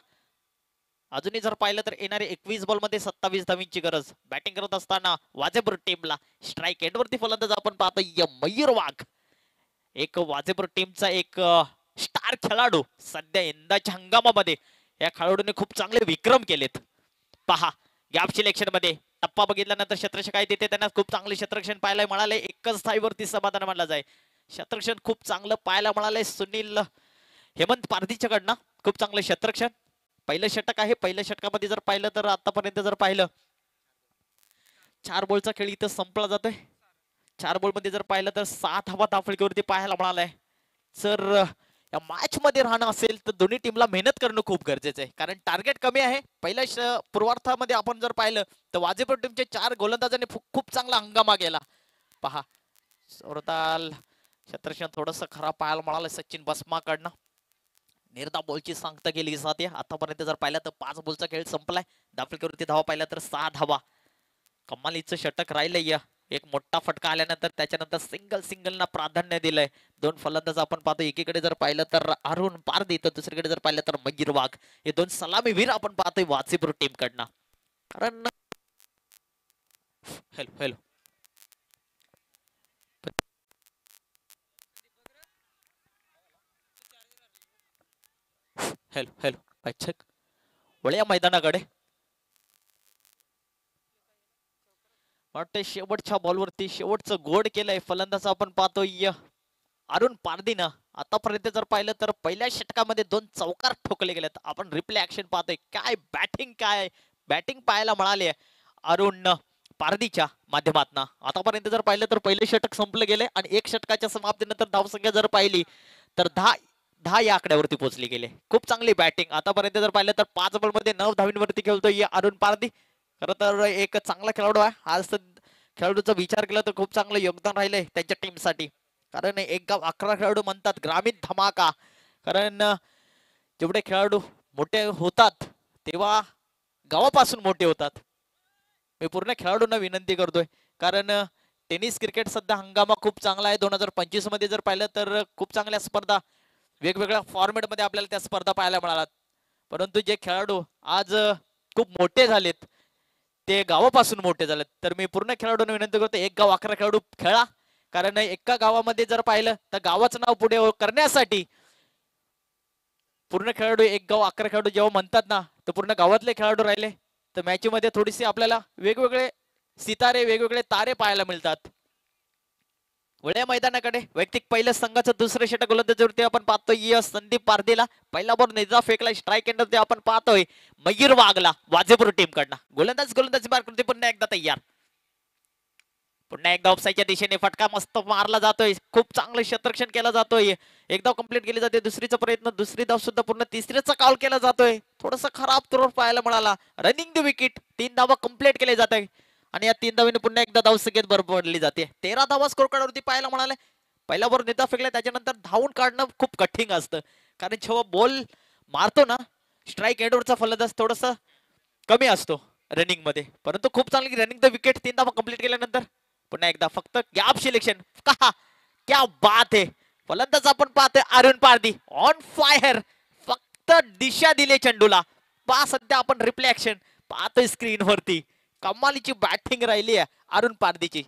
अजूनही जर पाहिलं तर येणारे 21 बॉल मध्ये 27 धावींची गरज. बॅटिंग करत असताना वाजेबर टीमला स्ट्राईक एंड वरती फलंदाज आपण पाहतो मयूर वाघ. एक वाजेबर टीमचा एक स्टार खेळाडू. सध्या यंदाच्या हंगामामध्ये या खेळाडूने खूप चांगले विक्रम केलेत. पहा गॅप सिलेक्शन मध्ये टप्पा बघितल्यानंतर क्षेत्ररक्षक आहे तिथे त्यांना खूप चांगले क्षेत्ररक्षण पाहायला मिळाले. एकच स्थायीवरती समाधान मानला जाय. क्षेत्ररक्षण खूप चांगलं पाहायला मिळालंय सुनील हेमंत पारधीच्या कडनं. खूप चांगलं क्षेत्ररक्षण. पहिलं षटक आहे. पहिल्या षटकामध्ये जर पाहिलं तर आतापर्यंत जर पाहिलं 4 बॉलचा खेळ इथं संपला जातोय. 4 बॉल मध्ये जर पाहिलं तर 6 धावा धावफलकीवरती पाहायला मिळालाय. जर या मॅच मध्ये राहणं असेल तर दोन्ही टीमला मेहनत करणं खूप गरजेचं आहे कारण टार्गेट कमी आहे. पहिल्या पूर्वार्धामध्ये आपण जर पाहिलं तर वाजेपूर टीमचे 4 गोलंदाजांनी खूप चांगला हंगामा गेला. पहा सोरताल क्षेत्ररक्षण थोडस खराब पाहायला मिळालं सचिन बसमा कडनं. निर्धा बॉलची सांगता केली जाते. आतापर्यंत जर पाहिलं तर 5 बॉलचा खेळ संपलाय. धावफलकीवरती धावा पाहिला तर 6 धावा. कमालीचं षटक राहिलंय. एक मोठा फटका आल्यानंतर त्याच्यानंतर सिंगल ना प्राधान्य दिलंय. 2 फलंदाज आपण पाहतो. एकीकडे जर पाहिलं तर अरुण पारधी तर दुसरीकडे जर पाहिलं तर मयूर वाघ. हे 2 सलामीवीर आपण पाहतोय वासेपूर टीम कडनं. कारण hello hello hello hello check वळूया मैदानाकडे. वाटतंय शेवटच्या बॉलवरती शेवटचं गोड केलंय फलंदाज आपण पाहतोय अरुण पारदीनं. आतापर्यंत जर पाहिलं तर पहिल्या षटकामध्ये 2 चौकार ठोकले गेलेत. आपण रिप्ले ऍक्शन पाहतोय. काय बॅटिंग पाहायला मिळाली अरुण पारदीच्या माध्यमातून. आतापर्यंत जर पाहिलं तर पहिले षटक संपलं गेले आणि एक षटकाच्या समाप्तीनंतर धावसंख्या जर पाहिली तर 10 या आकड्यावरती पोहोचली गेले. खूप चांगली बॅटिंग आतापर्यंत जर पाहिलं तर 5 बॉलमध्ये 9 धावींवरती खेळतोय अरुण पारदी. खरं तर एक चांगला खेळाडू आहे. आज खेळाडूचा विचार केला तर खूप चांगलं योगदान राहिलंय त्यांच्या टीमसाठी. कारण एक गाव 11 खेळाडू म्हणतात ग्रामीण धमाका. कारण जेवढे खेळाडू मोठे होतात तेव्हा गावापासून मोठे होतात. मी पूर्ण खेळाडूंना विनंती करतोय कारण टेनिस क्रिकेट सध्या हंगामा खूप चांगला आहे. 2025 मध्ये जर पाहिलं तर खूप चांगल्या स्पर्धा वेगवेगळ्या फॉर्मॅट मध्ये आपल्याला त्या स्पर्धा पाहायला मिळाल्या. परंतु जे खेळाडू आज खूप मोठे झालेत ते गावापासून मोठे झालेत. तर मी पूर्ण खेळाडूंना विनंती करतो एक गाव 11 खेळाडू खेळा. कारण एका गावामध्ये जर पाहिलं तर गावाचं नाव पुढे करण्यासाठी पूर्ण खेळाडू एक गाव 11 खेळाडू जेव्हा म्हणतात ना तर पूर्ण गावातले खेळाडू राहिले तर मॅच मध्ये थोडीशी आपल्याला वेगवेगळे सितारे वेगवेगळे तारे पाहायला मिळतात. वळ्या मैदानाकडे वैयक्तिक पहिल्या संघाचं दुसरं षटक गोलंदाजीवरती आपण पाहतोय संदीप पारदीला. पहिला बॉल निजा फेकला स्ट्राईक एंडरवरती आपण पाहतोय मयूर वाघला वाजेपूर टीम कडनं. गोलंदाजी मार्कवरती पुन्हा एकदा तयार. पुन्हा एकदा ऑफसाईडच्या दिशेने फटका मस्त मारला जातोय. खूप चांगलं क्षेत्ररक्षण केलं जातोय. एकदा कंप्लीट केली जाते दुसरीचा प्रयत्न दुसरी धाव सुद्धा पूर्ण तिसरीचा कॉल केला जातोय. थोडस खराब थ्रो पाहायला मिळाला. रनिंग द विकेट 3 धावा कंप्लीट केले जात आहे आणि या 3 धावीने पुन्हा एकदा धाव संख्येत भर पडली जाते. 13 धावा स्कोर कार्डवरती पाहायला मिळाले. पहिला बॉल निदा फेकला त्याच्यानंतर धावून काढणं खूप कठीण असतं कारण जेव्हा बॉल मारतो ना स्ट्राईक एंडवरचा फलंदाज थोडस कमी असतो रनिंग मध्ये. परंतु खूप चांगली रनिंग द विकेट 3 धावा कंप्लीट केल्यानंतर पुन्हा एकदा फक्त गॅप सिलेक्शन. क्या बात आहे. फलंदाज आपण पाहतोय अरुण पारदी ऑन फायर. फक्त दिशा दिले चेंडूला. पहा सध्या आपण रिप्ले ऍक्शन पाहतोय स्क्रीन वरती. कमालीची बॅटिंग राहिली आहे अरुण पारदीची.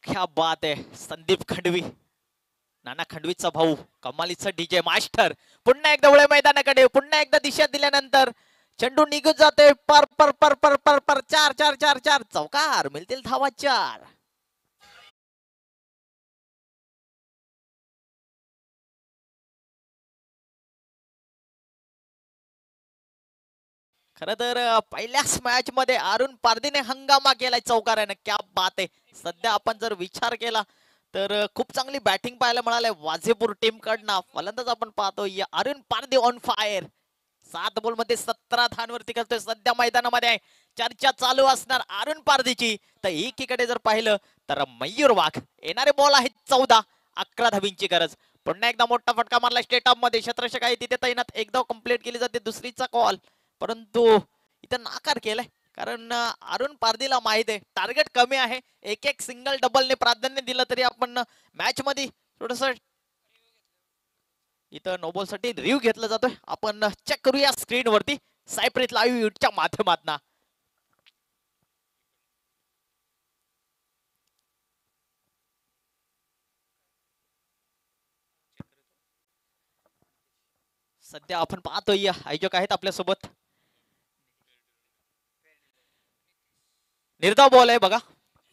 क्या बात आहे. संदीप खंडवी नाना खंडवीचा भाऊ कमालीचा डीजे मास्टर पुन्हा एकदा वळे मैदानाकडे. पुन्हा एकदा दिशा दिल्यानंतर चेंडू निघून जातोय. पर पर पर पर पर पर 4 चौकार मिळतील धावा 4. खर तर पहिल्याच मॅच मध्ये अरुण पारदीने हंगामा केलाय चौकाराने. क्या बात आहे. सध्या आपण जर विचार केला तर खूप चांगली बॅटिंग पाहायला मिळालंय वाझेपूर टीम कडनं. फलंदाज आपण पाहतोय Arun Pardi on fire. 7 ball मध्ये 17 धावांवरती करतोय. सध्या मैदानामध्ये चर्चा चालू असणार अरुण पारदीची. तर एकीकडे जर पाहिलं तर मयूर वाघ. येणारे बॉल आहेत 14. 11 धावींची गरज. पुन्हा एकदा मोठा फटका मारला स्टेट मध्ये. क्षेत्ररक्षक आहे तिथे तैनात. एकदा कंप्लीट केली जाते दुसरीचा कॉल परंतु इथं नाकार केलाय कारण अरुण पारदीला माहित आहे टार्गेट कमी आहे. एक सिंगल डबलने प्राधान्य दिलं तरी आपण मॅच मध्ये थोडस इथं नो बॉल साठी रिव्ह्यू घेतला जातोय. आपण चेक करूया स्क्रीन वरती सायप्रित लाईव्ह च्या माध्यमातून. सध्या आपण पाहतोय आयोजक आहेत आपल्यासोबत. निर्धाव बॉल आहे बघा.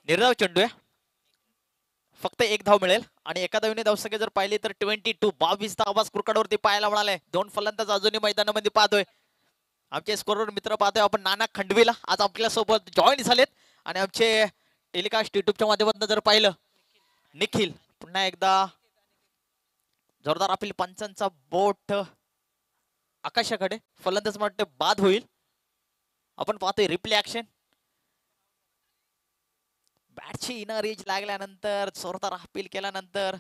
निर्धाव चेंडू आहे. फक्त एक धाव मिळेल आणि एका धावीने धावसंख्या जर पाहिली तर 22 धावा स्कोर कार्डवरती पाहायला मिळालाय. 2 फलंदाज अजूनही मैदानामध्ये पाहतोय. आमचे स्कोरर मित्र पाहतोय आपण नाना खंडवीला आज आपल्या सोबत जॉईन झालेत आणि आमचे टेलिकास्ट युट्यूबच्या माध्यमातून जर पाहिलं निखिल. पुन्हा एकदा जोरदार आपली पंचांचा बोट आकाशाकडे. फलंदाज वाटते बाद होईल. आपण पाहतोय रिप्ले ऍक्शन. बॅटची इनर एज लागल्यानंतर जोरदार अपील केल्यानंतर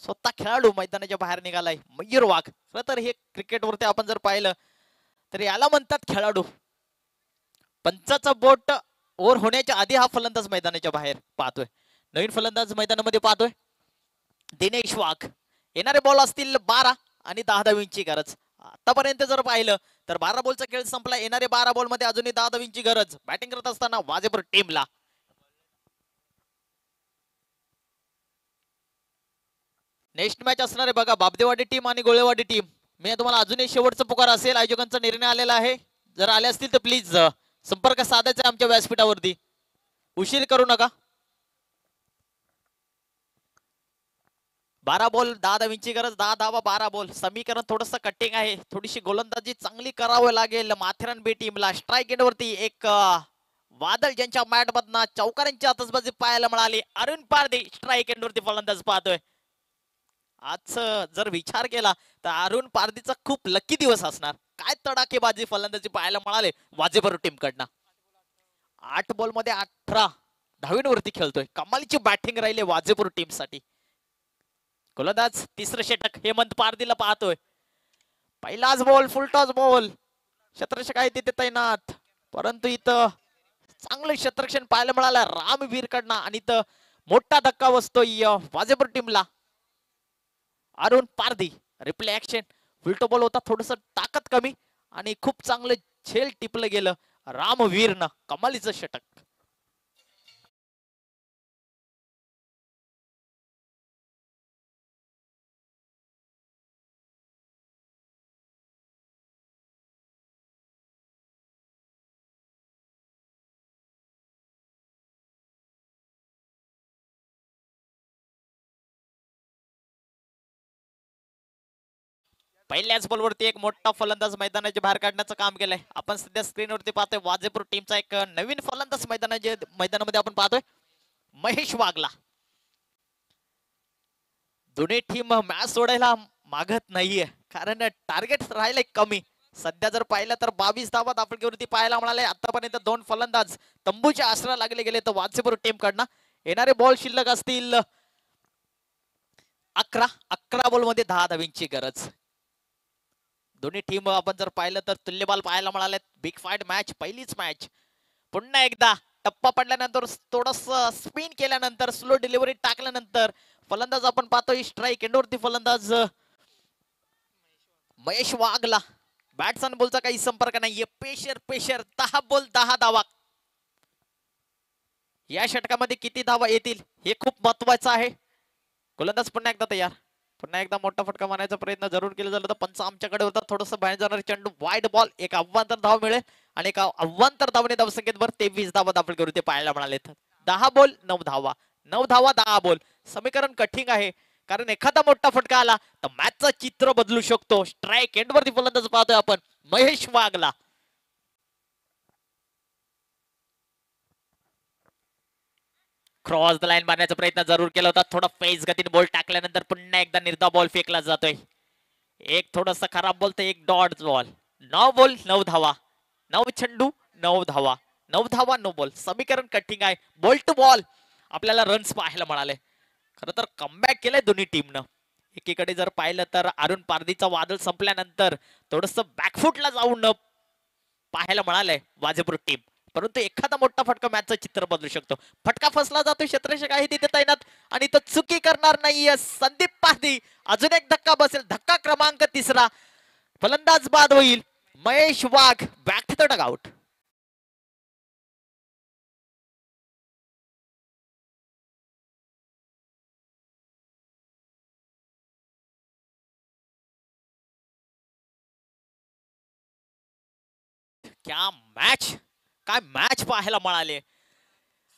स्वतः खेळाडू मैदानाच्या बाहेर निघालाय मयूर वाघ. खरं तर हे क्रिकेटवरती आपण जर पाहिलं तर याला म्हणतात खेळाडू. पंचाचा बोट ओव्हर होण्याच्या आधी हा फलंदाज मैदानाच्या बाहेर पाहतोय. नवीन फलंदाज मैदानामध्ये पाहतोय दिनेश वाघ. येणारे बॉल असतील 12 आणि 10 धावींची गरज. आतापर्यंत जर पाहिलं तर 12 बॉलचा खेळ संपला. येणारे 12 बॉल मध्ये अजूनही 10 धावींची गरज. बॅटिंग करत असताना वाजेपूर टीमला. नेक्स्ट मॅच असणार आहे बघा, बाबदेवाडी टीम आणि गोळेवाडी टीम. मी तुम्हाला अजूनही शेवटचा पुकार असेल, आयोजकांचा निर्णय आलेला आहे. जर आले असतील तर प्लीज संपर्क साधायचा आहे आमच्या व्यासपीठावरती. उशीर करू नका. 12 बॉल 10 धावींची गरज. 10 धावा 12 बॉल. समीकरण थोडस कटिंग आहे. थोडीशी गोलंदाजी चांगली करावी लागेल माथेरान बी टीमला. स्ट्राईक एंड वरती एक वादळ ज्यांच्या मॅट मधनं चौकारांची आतषबाजी पाहायला मिळाली. अरुण पारधी स्ट्राईक एंड वरती फलंदाज पाहतोय. आज जर विचार केला तर अरुण पारधीचा खूप लकी दिवस असणार. काय तडाखेबाजी फलंदाजी पाहायला मिळाले वाजेपूर टीम कडनं. 8 बॉल मध्ये 18 धावींवरती खेळतोय. कमालीची बॅटिंग राहिली वाजेपूर टीम साठी. गोलंदाज तिसरं षटक हेमंत पारधीला पाहतोय. पहिलाच बॉल फुलटॉस बॉल. क्षेत्ररक्षक आहे तिथे तैनात, परंतु इथं चांगलं क्षेत्ररक्षण पाहायला मिळालं रामवीर कडनं. आणि इथं मोठा धक्का बसतोय वाजेपूर टीमला. अरुण पारधी रिप्ले ऍक्शन. फुलटो बॉल होता, थोडस ताकद कमी आणि खूप चांगलं झेल टिपलं गेलं रामवीरनं. कमालीचं षटक. पहिल्याच बॉलवरती एक मोठा फलंदाज मैदानाच्या बाहेर काढण्याचं काम केलंय. आपण सध्या स्क्रीनवरती पाहतोय वाजेपूर टीमचा एक नवीन फलंदाज मैदानामध्ये आपण पाहतोय महेश वाघला. दोन्ही टीम मॅच सोडायला मागत नाहीये, कारण टार्गेट राहिले कमी. सध्या जर पाहिलं तर 22 धावा दाखलकीवरती पाहायला मिळाले. आतापर्यंत 2 फलंदाज तंबूच्या आसरा लागले गेले तर वाजेपूर टीम कडनं. येणारे बॉल शिल्लक असतील 11 बॉल मध्ये 10 धावींची गरज. दोन्ही टीम आपण जर पाहिलं तर तुल्यबॉल पाहायला मिळाले. बिग फाईट मॅच, पहिलीच मॅच. पुन्हा एकदा टप्पा पडल्यानंतर थोडस स्पिन केल्यानंतर स्लो डिलिव्हरी टाकल्यानंतर फलंदाज आपण पाहतोय स्ट्राईक एंडवरती फलंदाज महेश वाघला. बॅट्स आणि बॉलचा काही संपर्क नाहीये. पेशर 10 बॉल 10 धावा. या षटकामध्ये किती धावा येतील हे खूप महत्वाचं आहे. गोलंदाज पुन्हा एकदा तयार. पुन्हा एकदा मोठा फटका मारण्याचा प्रयत्न जरूर केला झाला तर पंच आमच्याकडे होता. थोडस बाहेर जाणार चेंडू वाईड बॉल. एक अव्वांतर धाव मिळेल आणि एका अव्वांतर धावने धावसंख्येवर 23 धावा दाखल करू ते पाहायला मिळाले. 10 बॉल 9 धावा. 9 धावा 10 बॉल. समीकरण कठीण आहे, कारण एखादा मोठा फटका आला तर मॅचचं चित्र बदलू शकतो. स्ट्राईक एंड वरती फलंदाज पाहतोय आपण महेश वाघला. क्रॉस द लाईन मारण्याचा प्रयत्न जरूर केला होता. थोडा फेस गतीने बॉल टाकल्यानंतर पुन्हा एकदा निर्धाव बॉल फेकला जातोय. एक थोडासा खराब बॉल तर एक डॉट बॉल. 9 बॉल 9 धावा. 9 चेंडू 9 धावा. 9 धावा 9 बॉल. समीकरण कठीण आहे. बॉल टू बॉल आपल्याला रन्स पाहायला मिळाले. खरं तर कमबॅक केलंय दोन्ही टीमनं. एकीकडे जर पाहिलं तर अरुण पारधीचा वादळ संपल्यानंतर थोडस बॅकफुटला जाऊन पाहायला मिळालंय वाजेपूर टीम, परंतु एखादा मोठा फटका मॅचचं चित्र बदलू शकतो. फटका फसला जातो. क्षेत्ररक्षक आहे तिथे तैनात आणि तो चुकी करणार नाहीये संदीप पारधी. अजून एक धक्का बसेल. धक्का क्रमांक 3. फलंदाज बाद होईल Mahesh Wagh. Back to the dugout. क्या मॅच, काय मॅच पाहायला मिळाले.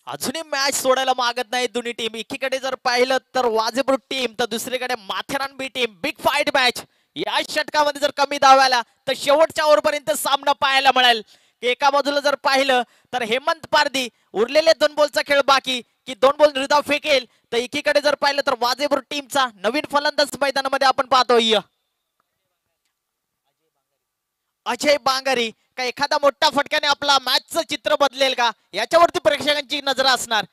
अजूनही मॅच सोडायला मागत नाही दोन्ही टीम. एकीकडे जर पाहिलं तर वाजेपूर टीम तर दुसरीकडे माथेरान बी टीम. Big fight match. या षटकामध्ये जर कमी धाव आला तर शेवटच्या ओव्हरपर्यंत सामना पाहायला मिळेल. एका बाजूला जर पाहिलं तर हेमंत पारधी उरलेले 2 बॉलचा खेळ बाकी की 2 बॉल निर्धाव फेकेल. तर एकीकडे जर पाहिलं तर वाजेपूर टीमचा नवीन फलंदाज मैदानामध्ये आपण पाहतोय अजय बांगारी. का एखादा मोठा फटक्याने आपला मॅचचं चित्र बदलेल का, याच्यावरती प्रेक्षकांची नजर असणार.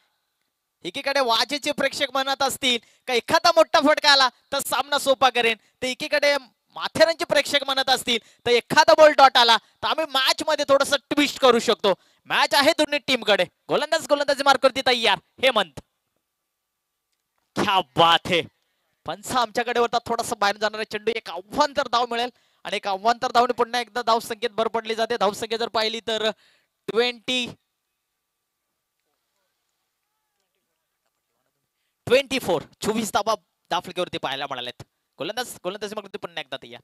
एकीकडे वाजेचे प्रेक्षक म्हणत असतील का एखादा मोठा फटका आला तर सामना सोपा करेन, तर एकीकडे माथेरानचे प्रेक्षक म्हणत असतील तर एखादा बॉल डॉट आला तर आम्ही मॅच मध्ये थोडस ट्विस्ट करू शकतो. मॅच आहे दोन्ही टीम कडे. गोलंदाजी मार्कवरती तयार हेमंत. क्या बात है. पंच आमच्याकडे होता. थोडासा बाहेर जाणारा चेंडू. एक आव्हान तर धाव मिळेल आणि एक अवांतर धावने पुन्हा एकदा धाव संख्येत भर पडली जाते. धाव संख्या जर पाहिली तर 24 धावा धाफलकीवरती पाहायला मिळाल्यात. गोलंदाजी मग पुन्हा एकदा तयार.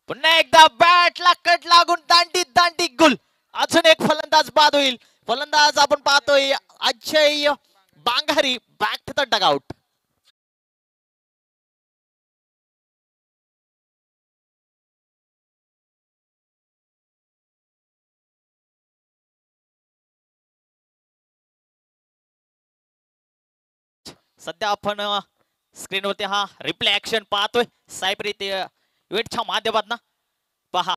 पुन्हा एकदा बॅटला कट लागून दांडी दांडी गुल. अजून एक फलंदाज बाद होईल. फलंदाज आपण पाहतोय Ajay Bangari back to the dugout. सध्या आपण स्क्रीनवरती हा रिप्ले ऍक्शन पाहतोय सायप्रीत इव्हेंटच्या माध्यमातून. पहा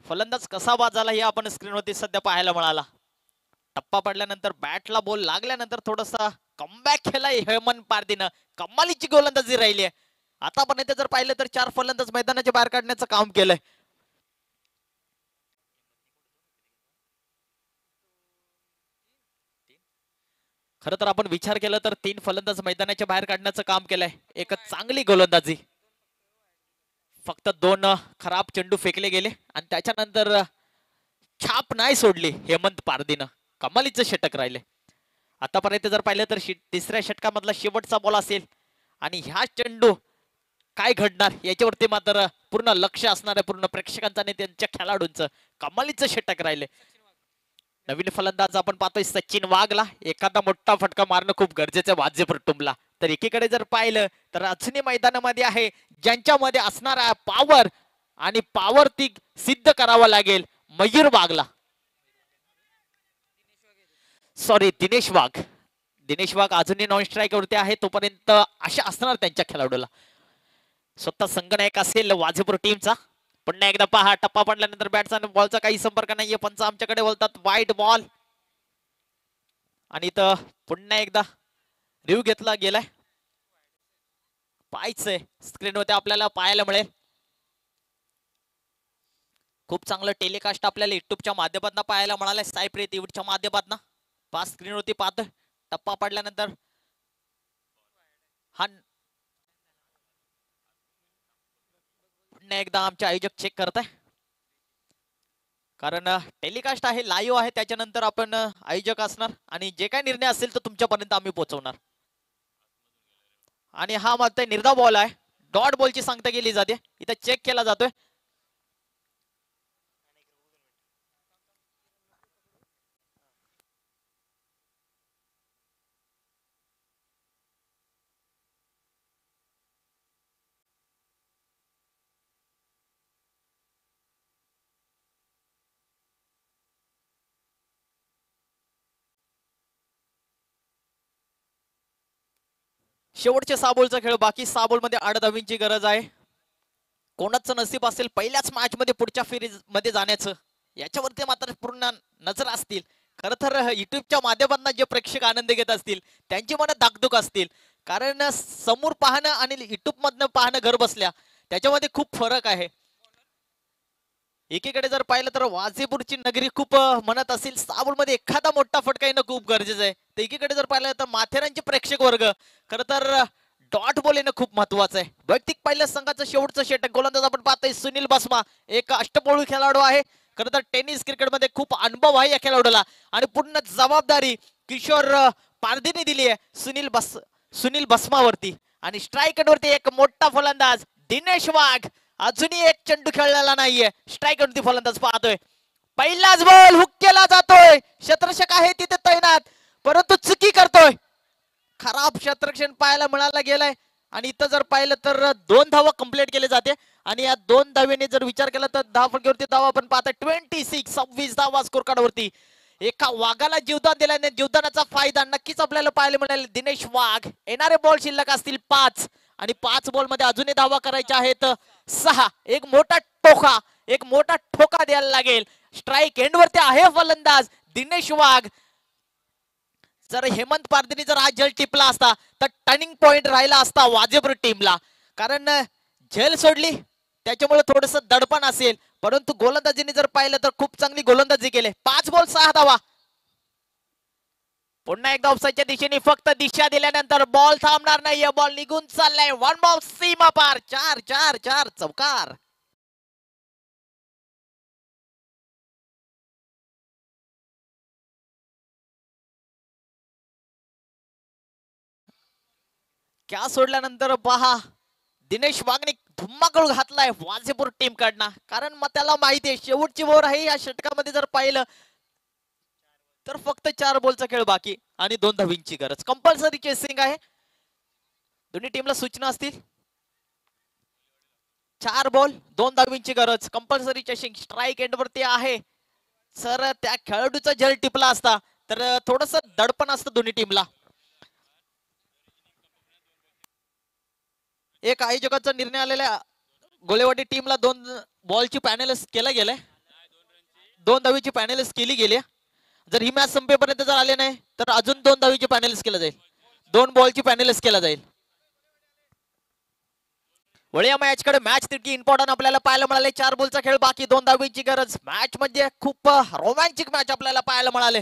फलंदाज कसा बाद झाला हे आपण स्क्रीनवरती सध्या पाहायला मिळाला. टप्पा पडल्यानंतर बॅटला बॉल लागल्यानंतर थोडासा कमबॅक केलाय हेमंत पारदीनं. कमालीची गोलंदाजी राहिली आहे. आतापर्यंत जर पाहिलं तर 4 फलंदाज मैदानाच्या बाहेर काढण्याचं काम केलंय. खरं तर आपण विचार केला तर 3 फलंदाज मैदानाच्या बाहेर काढण्याचं काम केलंय. एक चांगली गोलंदाजी. फक्त 2 खराब चेंडू फेकले गेले आणि त्याच्यानंतर छाप नाही सोडली हेमंत पारदीनं. कमालीचं षटक राहिले. आतापर्यंत जर पाहिलं तर तिसऱ्या षटकामधला शेवटचा बॉल असेल आणि ह्या चेंडू काय घडणार याच्यावरती मात्र पूर्ण लक्ष असणार आहे पूर्ण प्रेक्षकांचं आणि त्यांच्या खेळाडूंचं. कमालीचं षटक राहिले. नवीन फलंदाज आपण पाहतोय सचिन वाघला. एखादा मोठा फटका मारणं खूप गरजेचं वाजेपूर टुमला. तर एकीकडे जर पाहिलं तर अजूनही मैदानामध्ये आहे ज्यांच्यामध्ये असणारा पॉवर आणि पॉवर ती सिद्ध करावा लागेल मयूर वाघला. सॉरी दिनेश वाघ अजूनही नॉन स्ट्राईक वरती आहे. तोपर्यंत आशा असणार त्यांच्या खेळाडूला. स्वतः संगनायक असेल वाजेपूर टीमचा. पुन्हा एकदा पहा टप्पा पडल्यानंतर बॅटचा आणि बॉलचा काही संपर्क नाहीये. पंच आमच्याकडे बोलतात वाईट बॉल. आणि इथं पुन्हा एकदा रिव्ह्यू घेतला गेलाय. पाहायचंय स्क्रीनवरती आपल्याला पाहायला मिळेल. खूप चांगलं टेलिकास्ट आपल्याला युट्यूबच्या माध्यमातून पाहायला मिळालंय. सायप्रीत युट्यूबच्या माध्यमातून पाच स्क्रीनवरती पाहतोय. टप्पा पडल्यानंतर हा पुन्हा एकदा आमचे आयोजक चेक करताय. कारण टेलिकास्ट आहे लाईव्ह आहे त्याच्यानंतर आपण आयोजक असणार आणि जे काही निर्णय असेल तो तुमच्यापर्यंत आम्ही पोहोचवणार. आणि हा मात्र निर्धाव बॉल आहे. डॉट बॉलची सांगता केली जाते. इथं चेक केला जातोय. शेवटचे 6 बॉलचा खेळ बाकी 6 बॉल मध्ये 8 धावींची गरज आहे. कोणाचं नसीब असेल पहिल्याच मॅच मध्ये पुढच्या फेरीज मध्ये जाण्याचं याच्यावरती मात्र पूर्ण नजर असतील. खर तर युट्यूबच्या माध्यमातून जे प्रेक्षक आनंद घेत असतील त्यांची मन दागदुख असतील. कारण समोर पाहणं आणि युट्यूब मधनं पाहणं घर बसल्या त्याच्यामध्ये खूप फरक आहे. एकीकडे जर पाहिलं तर वाजेपूरची नगरी खूप म्हणत असेल 6 बॉल मध्ये एखादा मोठा फटका येणं खूप गरजेचं आहे. तर एकीकडे जर पाहिलं तर माथेरानचे प्रेक्षक वर्ग खर तर डॉट बॉल येणं खूप महत्वाचं आहे. वैयक्तिक पहिल्या संघाचं शेवटचं षटक गोलंदाज आपण पाहतोय सुनील बसमा. एक अष्टपैलू खेळाडू आहे. खर तर टेनिस क्रिकेटमध्ये खूप अनुभव आहे या खेळाडूला आणि पूर्ण जबाबदारी किशोर पारधीने दिली आहे सुनील बसमावरती. आणि स्ट्राईकवरती एक मोठा फलंदाज दिनेश वाघ. अजूनही एक चेंडू खेळलेला नाहीये. स्ट्राईकवरती फलंदाज पाहतोय. पहिलाच बॉल हुक केला जातोय. क्षेत्ररक्षक आहे तिथे तैनात परंतु चुकी करतोय. खराब क्षेत्ररक्षण पाहायला मिळायला गेलाय. आणि इथं जर पाहिलं तर 2 धावा कंप्लीट केले जाते आणि या 2 धावेने जर विचार केला तर धावफलकीवरती धावा आपण पाहतोय 26 धावा स्कोर कार्ड वरती. एका वाघाला जीवदान दिल्याने जीवदानाचा फायदा नक्कीच आपल्याला पाहायला मिळेल. दिनेश वाघ. येणारे बॉल शिल्लक असतील 5 आणि 5 बॉल मध्ये अजूनही धावा करायच्या आहेत 6. एक मोठा ठोका द्यायला लागेल. स्ट्राईक एंड वरती आहे फलंदाज दिनेश वाघ. जर हेमंत पारधीने जर हा झेल टिपला असता तर टर्निंग पॉइंट राहिला असता वाजेपूर टीमला. कारण झेल सोडली त्याच्यामुळे थोडस दडपण असेल परंतु गोलंदाजीने जर पाहिलं तर खूप चांगली गोलंदाजी केली. 5 बॉल 6 धावा. पुन्हा एकदा ऑफसाईडच्या दिशेने फक्त दिशा दिल्यानंतर बॉल थांबणार नाहीये. बॉल निघून चाललाय. 1 बॉल सीमा पार. 4 चौकार. क्या सोडल्यानंतर पहा दिनेश वाघने धुम्माकूळ घातलाय वाजेपूर टीम कडनं, कारण मग त्याला माहिती आहे शेवटची ओव्हर आहे. या षटकामध्ये जर पाहिलं तर फक्त 4 बॉलचा खेळ बाकी आणि 2 धावींची गरज. कंपल्सरी चेसिंग आहे. दोन्ही टीमला सूचना असतील. 4 बॉल 2 धावींची गरज. Compulsory chasing. स्ट्राईक एंड वरती आहे. सर त्या खेळाडूचा जल टिपला असता तर थोडस दडपण असतं दोन्ही टीमला. एक आयोजकाचा निर्णय आलेला गोलेवाडी टीमला 2 बॉलची पॅनलिस्ट केलं गेलंय. 2 धावीची पॅनलिस्ट केली गेली. जर ही मॅच संपेपर्यंत जर आले नाही तर अजून 2 धावीची पॅनलिस्ट केलं जाईल. 2 बॉलची पॅनलिस्ट केला जाईल. वळूया मॅच कडे. मॅच तितकी इम्पॉर्टंट आपल्याला पाहायला मिळाले. 4 बॉलचा खेळ बाकी 2 धावीची गरज. मॅच म्हणजे खूप रोमॅन्टिक मॅच आपल्याला पाहायला मिळाले.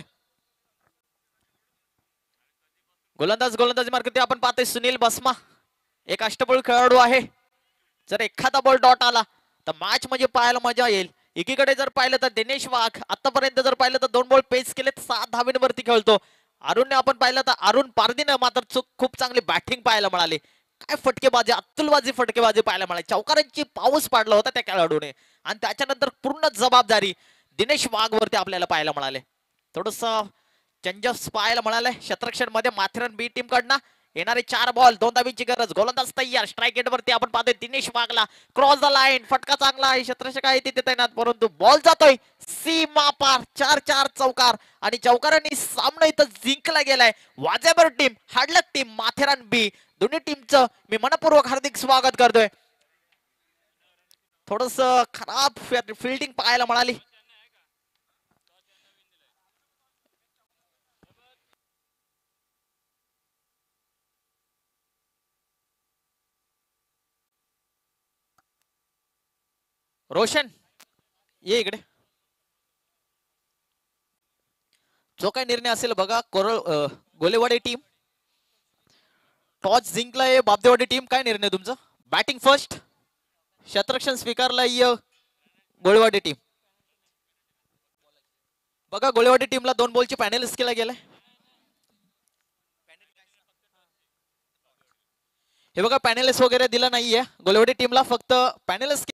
गोलंदाजी मार्गावरती आपण पाहतोय सुनील बसमा, एक अष्टपैलू खेळाडू आहे. जर एखादा बॉल डॉट आला तर मॅच म्हणजे पाहायला मजा येईल. एकीकडे जर पाहिलं तर दिनेश वाघ आतापर्यंत जर पाहिलं तर 2 बॉल पेस केले 7 धावींवरती खेळतो. अरुणने आपण पाहिलं तर अरुण पारदीनं मात्र खूप चांगली बॅटिंग पाहायला मिळाली. काय फटकेबाजी, अत्तुलबाजी फटकेबाजी पाहायला मिळाली. चौकारांची पाऊस पाडला होता त्या खेळाडूने आणि त्याच्यानंतर पूर्ण जबाबदारी दिनेश वाघ वरती आपल्याला पाहायला मिळाले. थोडस चेंजेस पाहायला मिळाले क्षेत्ररक्षण मध्ये माथेरान बी टीम कडनं. येणारे 4 बॉल 2 धावींची गरज. गोलंदाज तयार. स्ट्राईक एंड वरती आपण पाहतोय दिनेश वाघला. Cross the line. फटका चांगला आहे. क्षेत्ररक्षक आहे तिथे तैनात, परंतु बॉल जातोय सीमा पार. 4-4 चौकार आणि चौकारांनी सामना इथं जिंकला गेलाय. वाजेबर टीम, हाडलक टीम, माथेरान बी, दोन्ही टीमचं मी मनपूर्वक हार्दिक स्वागत करतोय. थोडस खराब फिल्डिंग पाहायला मिळाली. रोशन ये इकडे. जो काही निर्णय असेल बघा. गोलेवाडी टीम टॉस जिंकलाय. बापदेवाडी टीम काय निर्णय तुमचा? Batting first. क्षेत्ररक्षण स्वीकारलाय गोलेवाडी टीम. बघा गोलेवाडी टीमला 2 बॉलची पॅनलिस्ट केला गेलाय. हे बघा पॅनलिस्ट वगैरे दिला नाहीये गोलेवाडी टीमला, फक्त पॅनलिस्ट